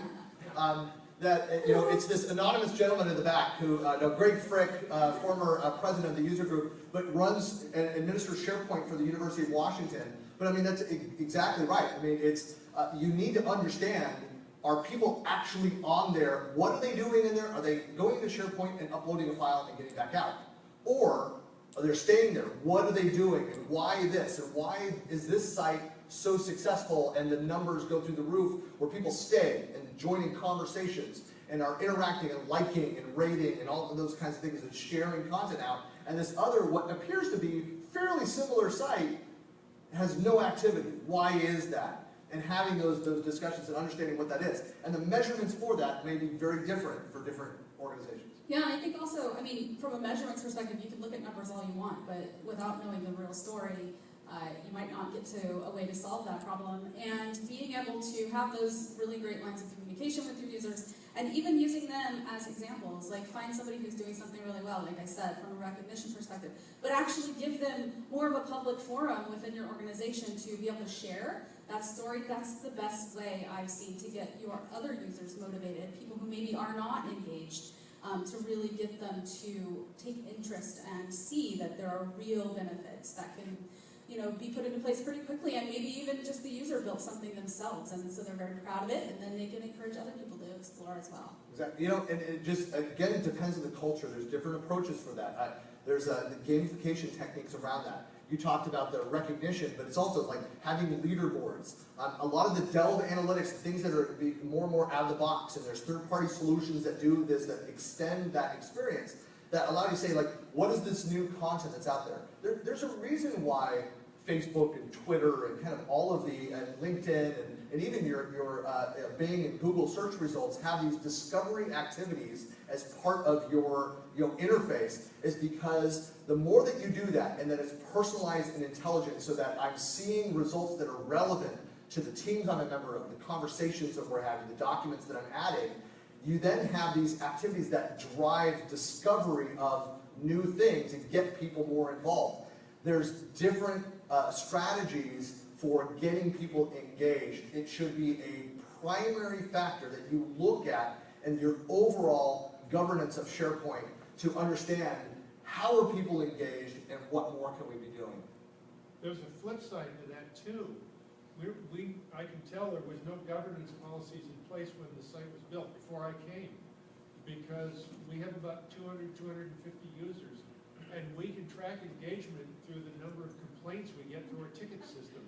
it's this anonymous gentleman in the back who, Greg Frick, former president of the user group, but runs and administers SharePoint for the University of Washington. But that's exactly right. It's you need to understand. Are people actually on there? What are they doing in there? Are they going to SharePoint and uploading a file and getting back out? Or are they staying there? What are they doing? And why this? And why is this site so successful and the numbers go through the roof where people stay and joining conversations and are interacting and liking and rating and all of those kinds of things and sharing content out? And this other, what appears to be fairly similar site, has no activity. Why is that? And having those discussions and understanding what that is. And the measurements for that may be very different for different organizations. Yeah, and I think also, from a measurements perspective, you can look at numbers all you want, but without knowing the real story, you might not get to a way to solve that problem. And being able to have those really great lines of communication with your users, and even using them as examples, find somebody who's doing something really well, like I said, from a recognition perspective, but actually give them more of a public forum within your organization to be able to share that story. That's the best way I've seen to get your other users motivated, people who maybe are not engaged, to really get them to take interest and see that there are real benefits that can be put into place pretty quickly, and maybe even just the user built something themselves, and so they're very proud of it, and then they can encourage other people to explore as well. Exactly. And it just, again, it depends on the culture. There's different approaches for that. There's the gamification techniques around that. You talked about the recognition, but it's also having leaderboards. A lot of the Delve analytics, things that are more and more out of the box, and there's third-party solutions that do this, that extend that experience, that allow you to say, what is this new content that's out there? There's a reason why Facebook and Twitter and kind of all of the, LinkedIn and even your Bing and Google search results have these discovery activities as part of your interface, is because the more that you do that and that it's personalized and intelligent so that I'm seeing results that are relevant to the teams I'm a member of, the conversations that we're having, the documents that I'm adding, you then have these activities that drive discovery of new things and get people more involved. There's different strategies for getting people engaged. It should be a primary factor that you look at in your overall governance of SharePoint to understand how are people engaged and what more can we be doing. There's a flip side to that too. I can tell there was no governance policies in place when the site was built, before I came, because we have about 200, 250 users, and we can track engagement through the number of complaints we get through our ticket system.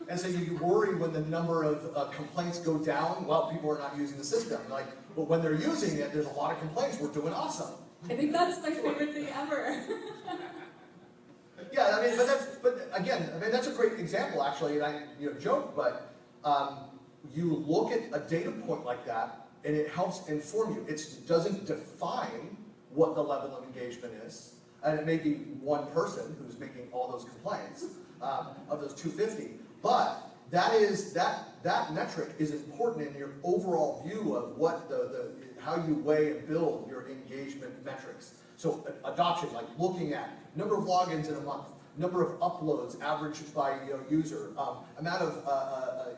And so you worry when the number of complaints go down, well, people are not using the system. Like, but when they're using it, there's a lot of complaints, we're doing awesome. I think that's my favorite thing ever. Yeah, I mean, but again, I mean, that's a great example, actually, and I joke, but you look at a data point like that, and it helps inform you. It doesn't define what the level of engagement is, and it may be one person who's making all those complaints of those 250, but that metric is important in your overall view of what how you weigh and build your engagement metrics. So adoption, like looking at number of logins in a month, number of uploads averaged by user, amount of I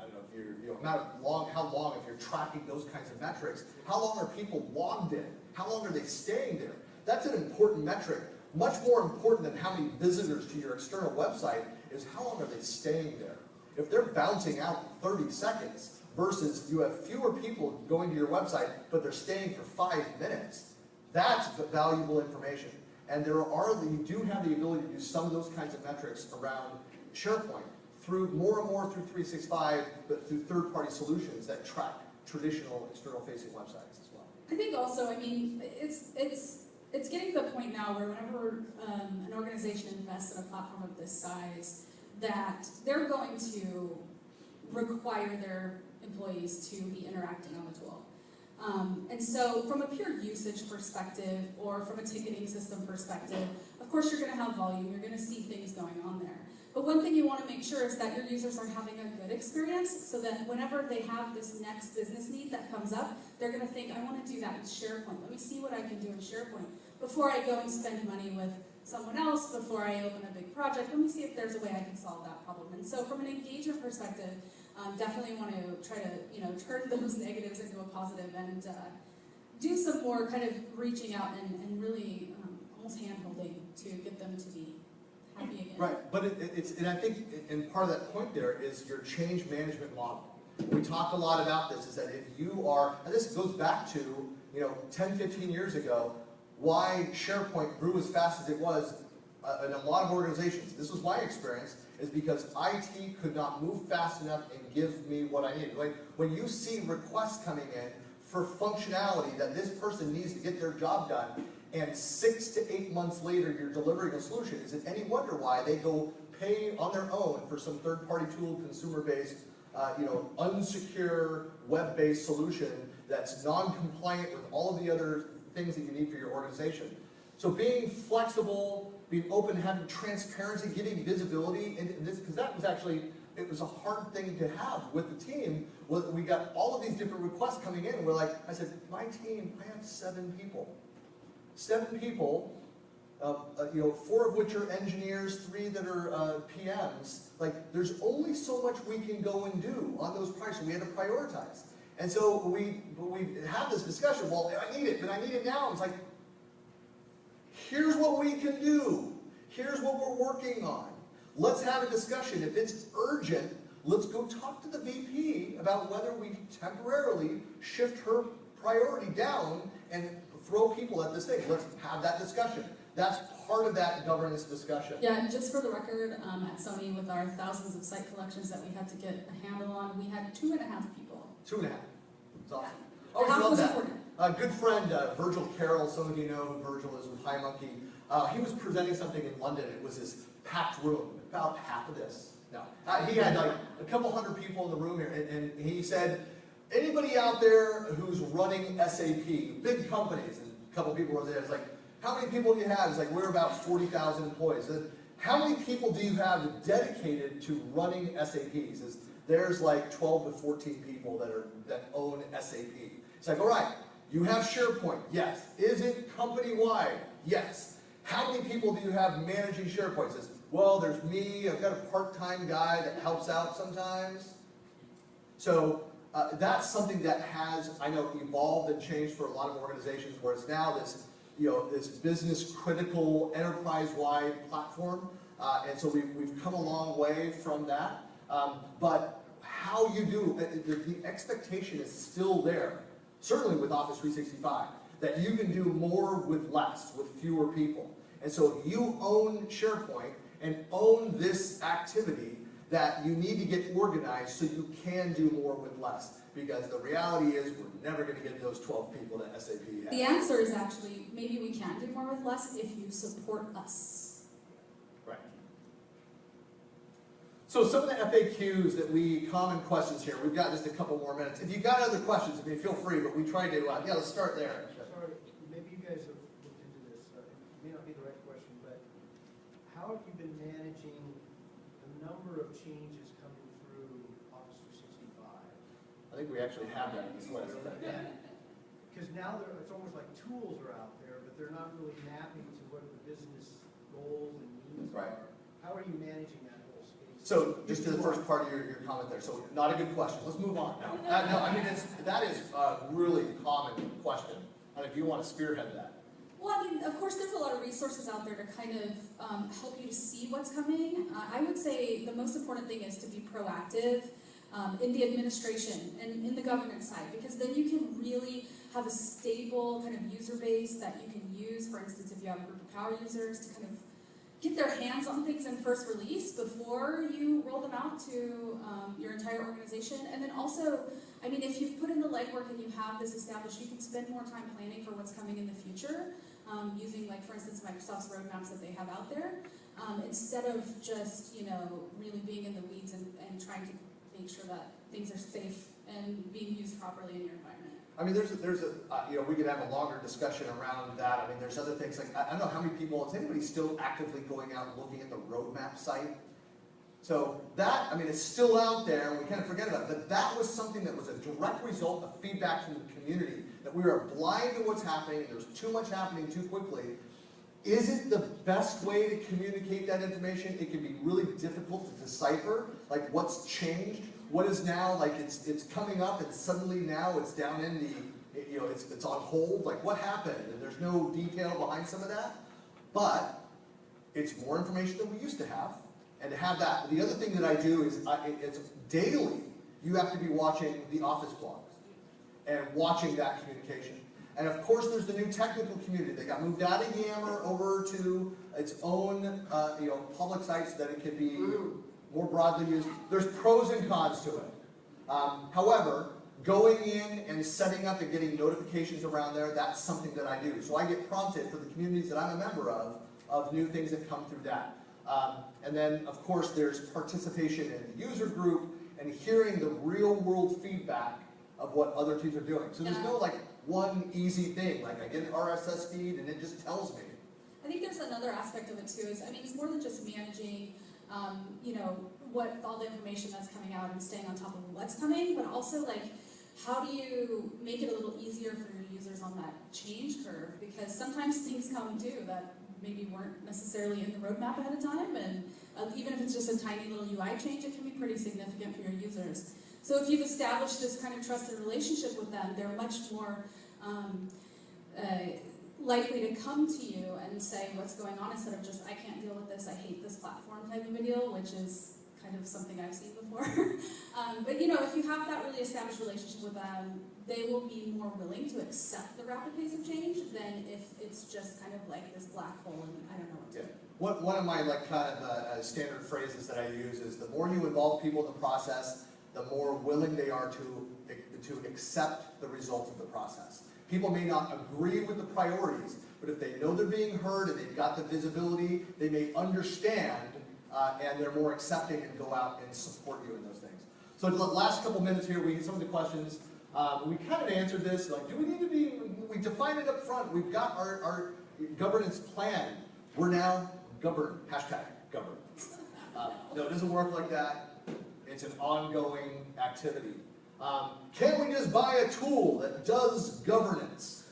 don't know if you're how long if you're tracking those kinds of metrics, how long are people logged in, how long are they staying there? That's an important metric. Much more important than how many visitors to your external website is how long are they staying there. If they're bouncing out 30 seconds versus you have fewer people going to your website but they're staying for 5 minutes, that's valuable information. And you do have the ability to do some of those kinds of metrics around SharePoint through more and more through 365, but through third-party solutions that track traditional external-facing websites as well. I think also, I mean, it's getting to the point now where whenever an organization invests in a platform of this size, that they're going to require their employees to be interacting on the tool. And so from a pure usage perspective or from a ticketing system perspective, of course you're going to have volume, you're going to see things going on there. But one thing you want to make sure is that your users are having a good experience so that whenever they have this next business need that comes up, they're going to think, I want to do that with SharePoint. Let me see what I can do in SharePoint before I go and spend money with someone else, before I open a big project. Let me see if there's a way I can solve that problem. And so from an engagement perspective, definitely want to try to turn those negatives into a positive and do some more kind of reaching out and really almost hand-holding to get them to be happy again. Right, but and I think and part of that point there is your change management model. We talk a lot about this, is that if you are, and this goes back to 10, 15 years ago, why SharePoint grew as fast as it was in a lot of organizations. This was my experience, is because IT could not move fast enough and give me what I needed. Like when you see requests coming in for functionality that this person needs to get their job done, and 6 to 8 months later you're delivering a solution, is it any wonder why they go pay on their own for some third-party tool, consumer-based, unsecure, web-based solution that's non-compliant with all of the other things that you need for your organization. So being flexible, being open, having transparency, giving visibility into this, because that was actually, it was a hard thing to have with the team. We got all of these different requests coming in, and we're like, I said, my team, I have 7 people. 7 people, 4 of which are engineers, 3 that are PMs. Like, there's only so much we can go and do on those priorities, so we had to prioritize. And so we have this discussion, well, I need it, but I need it now. It's like, here's what we can do. Here's what we're working on. Let's have a discussion. If it's urgent, let's go talk to the VP about whether we temporarily shift her priority down and throw people at this thing. Let's have that discussion. That's part of that governance discussion. Yeah, and just for the record, at Sony, with our thousands of site collections that we had to get a handle on, we had 2.5 people. 2.5. It's awesome. Yeah. I love that. Important. A good friend, Virgil Carroll, some of you know who Virgil is with HighMonkey. He was presenting something in London. It was this packed room, about half of this. No, he had like a couple hundred people in the room here, and he said, anybody out there who's running SAP, big companies, and a couple people were there, it's like, how many people do you have? It's like, we're about 40,000 employees. And how many people do you have dedicated to running SAP? He says, there's like 12 to 14 people that own SAP. It's like, all right, you have SharePoint, yes. Is it company-wide? Yes. How many people do you have managing SharePoint? He says, well, there's me, I've got a part-time guy that helps out sometimes. So that's something that has, I know, evolved and changed for a lot of organizations, where it's now this, this business-critical, enterprise-wide platform. And so we've come a long way from that. But how you do, the expectation is still there, certainly with Office 365, that you can do more with less, with fewer people. And so if you own SharePoint and own this activity, that you need to get organized so you can do more with less. Because the reality is we're never going to get those 12 people that SAP has. The answer is actually, maybe we can do more with less if you support us. Right. So some of the FAQs common questions here, we've got just a couple more minutes. If you've got other questions, I mean, feel free, but we tried to, yeah, let's start there. Sorry, maybe you guys have looked into this. It may not be the right question, but how have you been managing the number of changes coming through Office 365? I think we actually have that in this list. Because now it's almost like tools are out there, but they're not really mapping to what the business goals and needs are. How are you managing that whole space? So just to the first part of your comment there, so not a good question. Let's move on now. No, I mean, that is a really common question. And if you want to spearhead that. Well, I mean, of course, there's a lot of resources out there to kind of help you see what's coming. I would say the most important thing is to be proactive in the administration and in the governance side, because then you can really have a stable kind of user base that you can use. For instance, if you have a group of power users, to kind of get their hands on things in first release before you roll them out to your entire organization. And then also, I mean, if you've put in the legwork and you have this established, you can spend more time planning for what's coming in the future, using, like, for instance, Microsoft's roadmaps that they have out there, instead of just, really being in the weeds and trying to make sure that things are safe and being used properly in your environment. I mean, we could have a longer discussion around that. I mean, there's other things like, I don't know how many people, is anybody still actively going out and looking at the roadmap site? So that, I mean, it's still out there, and we kind of forget about it, but that was something that was a direct result of feedback from the community, that we are blind to what's happening, and there's too much happening too quickly. Is it the best way to communicate that information? It can be really difficult to decipher, like what's changed, what is now, like it's coming up, and suddenly now it's down in the, it's on hold, like what happened? And there's no detail behind some of that, but it's more information than we used to have. And to have that, the other thing that I do is, it's daily, you have to be watching the Office blogs and watching that communication. And of course, there's the new technical community. They got moved out of Yammer over to its own, public sites so that it can be more broadly used. There's pros and cons to it. However, going in and setting up and getting notifications around there, that's something that I do. So I get prompted for the communities that I'm a member of new things that come through that. And then, of course, there's participation in the user group and hearing the real-world feedback of what other teams are doing. So there's no, like, one easy thing. Like, I get an RSS feed and it just tells me. I think there's another aspect of it, too, is, I mean, it's more than just managing, what all the information that's coming out and staying on top of what's coming, but also, like, how do you make it a little easier for your users on that change curve? Because sometimes things come, too, that maybe weren't necessarily in the roadmap ahead of time, and even if it's just a tiny little UI change, it can be pretty significant for your users. So if you've established this kind of trusted relationship with them, they're much more likely to come to you and say what's going on, instead of just, I can't deal with this, I hate this platform type of a deal, which is kind of something I've seen before. But if you have that really established relationship with them, they will be more willing to accept the rapid pace of change than if it's just kind of like this black hole and I don't know what to do. One of my standard phrases that I use is, the more you involve people in the process, the more willing they are to accept the results of the process. People may not agree with the priorities, but if they know they're being heard and they've got the visibility, they may understand, and they're more accepting and go out and support you in those things. So the last couple minutes here, some of the questions, we kind of answered this, like, do we need to be, we define it up front, we've got our governance plan, we're now governed, hashtag governed. No, it doesn't work like that, it's an ongoing activity. Can we just buy a tool that does governance?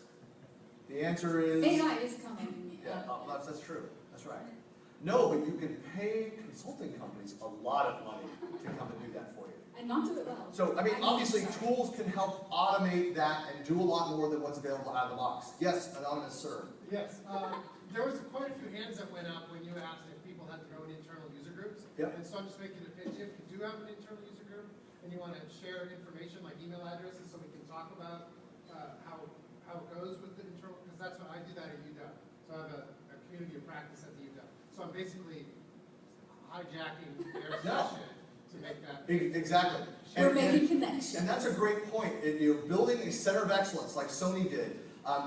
The answer is... AI is coming. Yeah, that's true, that's right. No, but you can pay consulting companies a lot of money to come and do that for you. And not do it well. So, I mean, obviously, tools can help automate that and do a lot more than what's available out of the box. Yes, anonymous sir. Yes, there was quite a few hands that went up when you asked if people had their own internal user groups. Yep. And so I'm just making a pitch, if you do have an internal user group and you want to share information like email addresses so we can talk about how it goes with the internal, because that's what I do that at UW. So I have a community of practice at the UW. So I'm basically hijacking their session to make that. Exactly. We're making connections. And that's a great point. You're building a center of excellence like Sony did,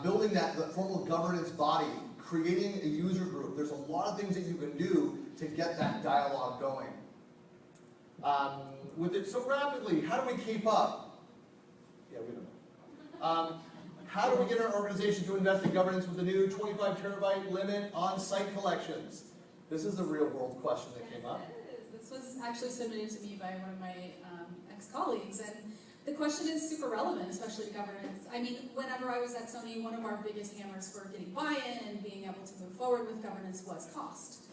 building that formal governance body, creating a user group. There's a lot of things that you can do to get that dialogue going. With it so rapidly, how do we keep up? Yeah, we don't know. How do we get our organization to invest in governance with a new 25 terabyte limit on site collections? This is the real world question that came up. This was actually submitted to me by one of my ex-colleagues, and the question is super relevant, especially to governance. I mean, whenever I was at Sony, one of our biggest hammers for getting buy-in and being able to move forward with governance was cost,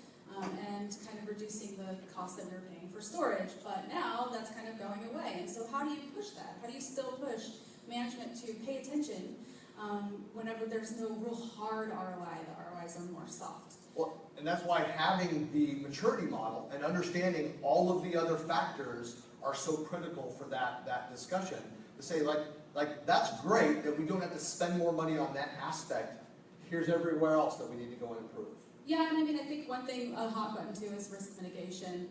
and kind of reducing the cost that they're paying for storage. But now that's kind of going away, and so how do you push that? How do you still push management to pay attention whenever there's no real hard ROI? The ROIs are more soft. Well, and that's why having the maturity model and understanding all of the other factors are so critical for that discussion. To say, like that's great that we don't have to spend more money on that aspect. Here's everywhere else that we need to go and improve. Yeah, and I mean, I think one thing, a hot button too, is risk mitigation.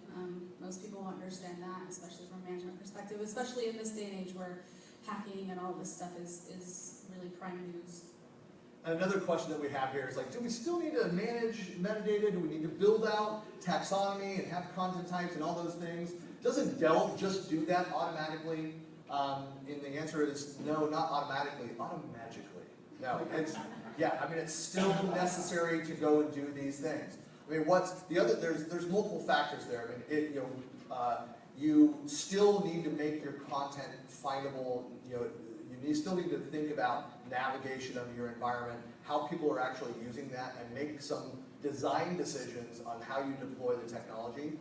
Most people won't understand that, especially from a management perspective, especially in this day and age where hacking and all this stuff is really prime news. Another question that we have here is like, do we still need to manage metadata? Do we need to build out taxonomy and have content types and all those things? Doesn't Delve just do that automatically? And the answer is no, not automatically, automagically. No, it's still necessary to go and do these things. I mean, what's the other? There's multiple factors there. I mean, you still need to make your content findable. You still need to think about navigation of your environment, how people are actually using that, and make some design decisions on how you deploy the technology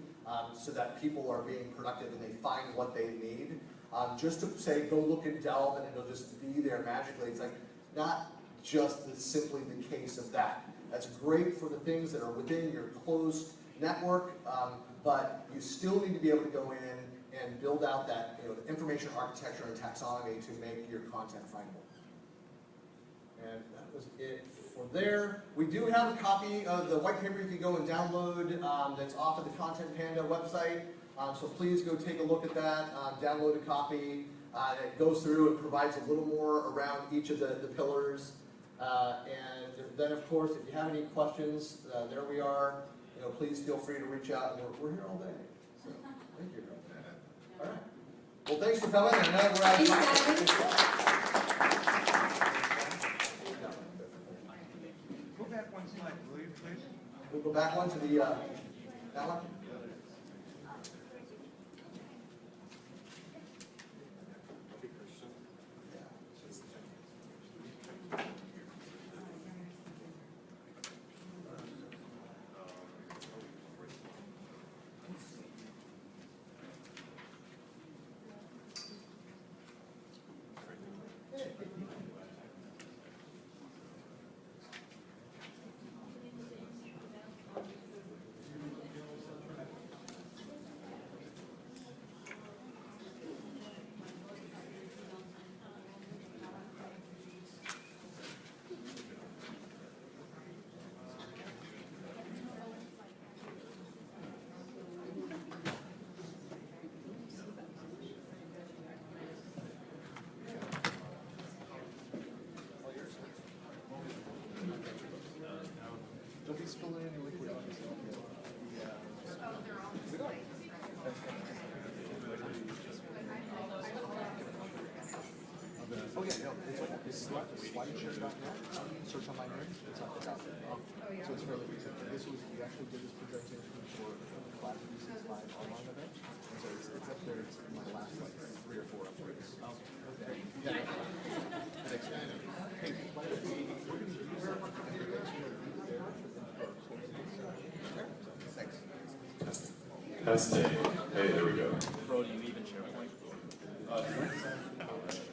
so that people are being productive and they find what they need. Just to say, go look at Delve and it'll just be there magically. It's like not just simply the case of that. That's great for the things that are within your closed network, but you still need to be able to go in and build out that information architecture and taxonomy to make your content findable. And that was it for there. We do have a copy of the white paper you can go and download that's off of the Content Panda website. So please go take a look at that, download a copy. It goes through and provides a little more around each of the pillars. And then, of course, if you have any questions, there we are. Please feel free to reach out. We're here all day. So thank you. All right. Well, thanks for coming. And now we're out of time. Go back one slide, will you, please? We'll go back one to the that one. spill any liquid on yourself? Oh yeah, no, it's slideshare.net. Search on my name. It's out there. So it's fairly recent. This was, we actually did this presentation for Class 365 online event. And so it's up there. It's in my last like 3 or 4 upgrades. Okay. Yeah. Thanks. Hey, by the way, we're going to use that. Thanks. Testing. Hey, there we go. Bro, do you even SharePoint?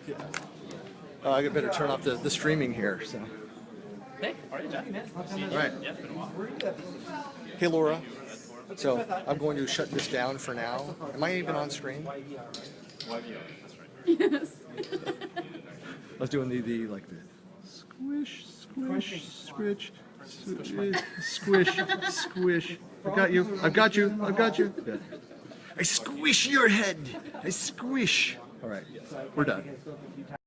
Yeah. I better turn off the streaming here. So. Hey, are you Jack? All right. Yeah, it's been a while. Hey, Laura. So I'm going to shut this down for now. Am I even on screen? YVR, that's right. Yes. I was doing the like the squish, squish, squish, squish, squish. I've got you. I've got you. I've got you. Good. I squish your head. I squish. All right, we're done.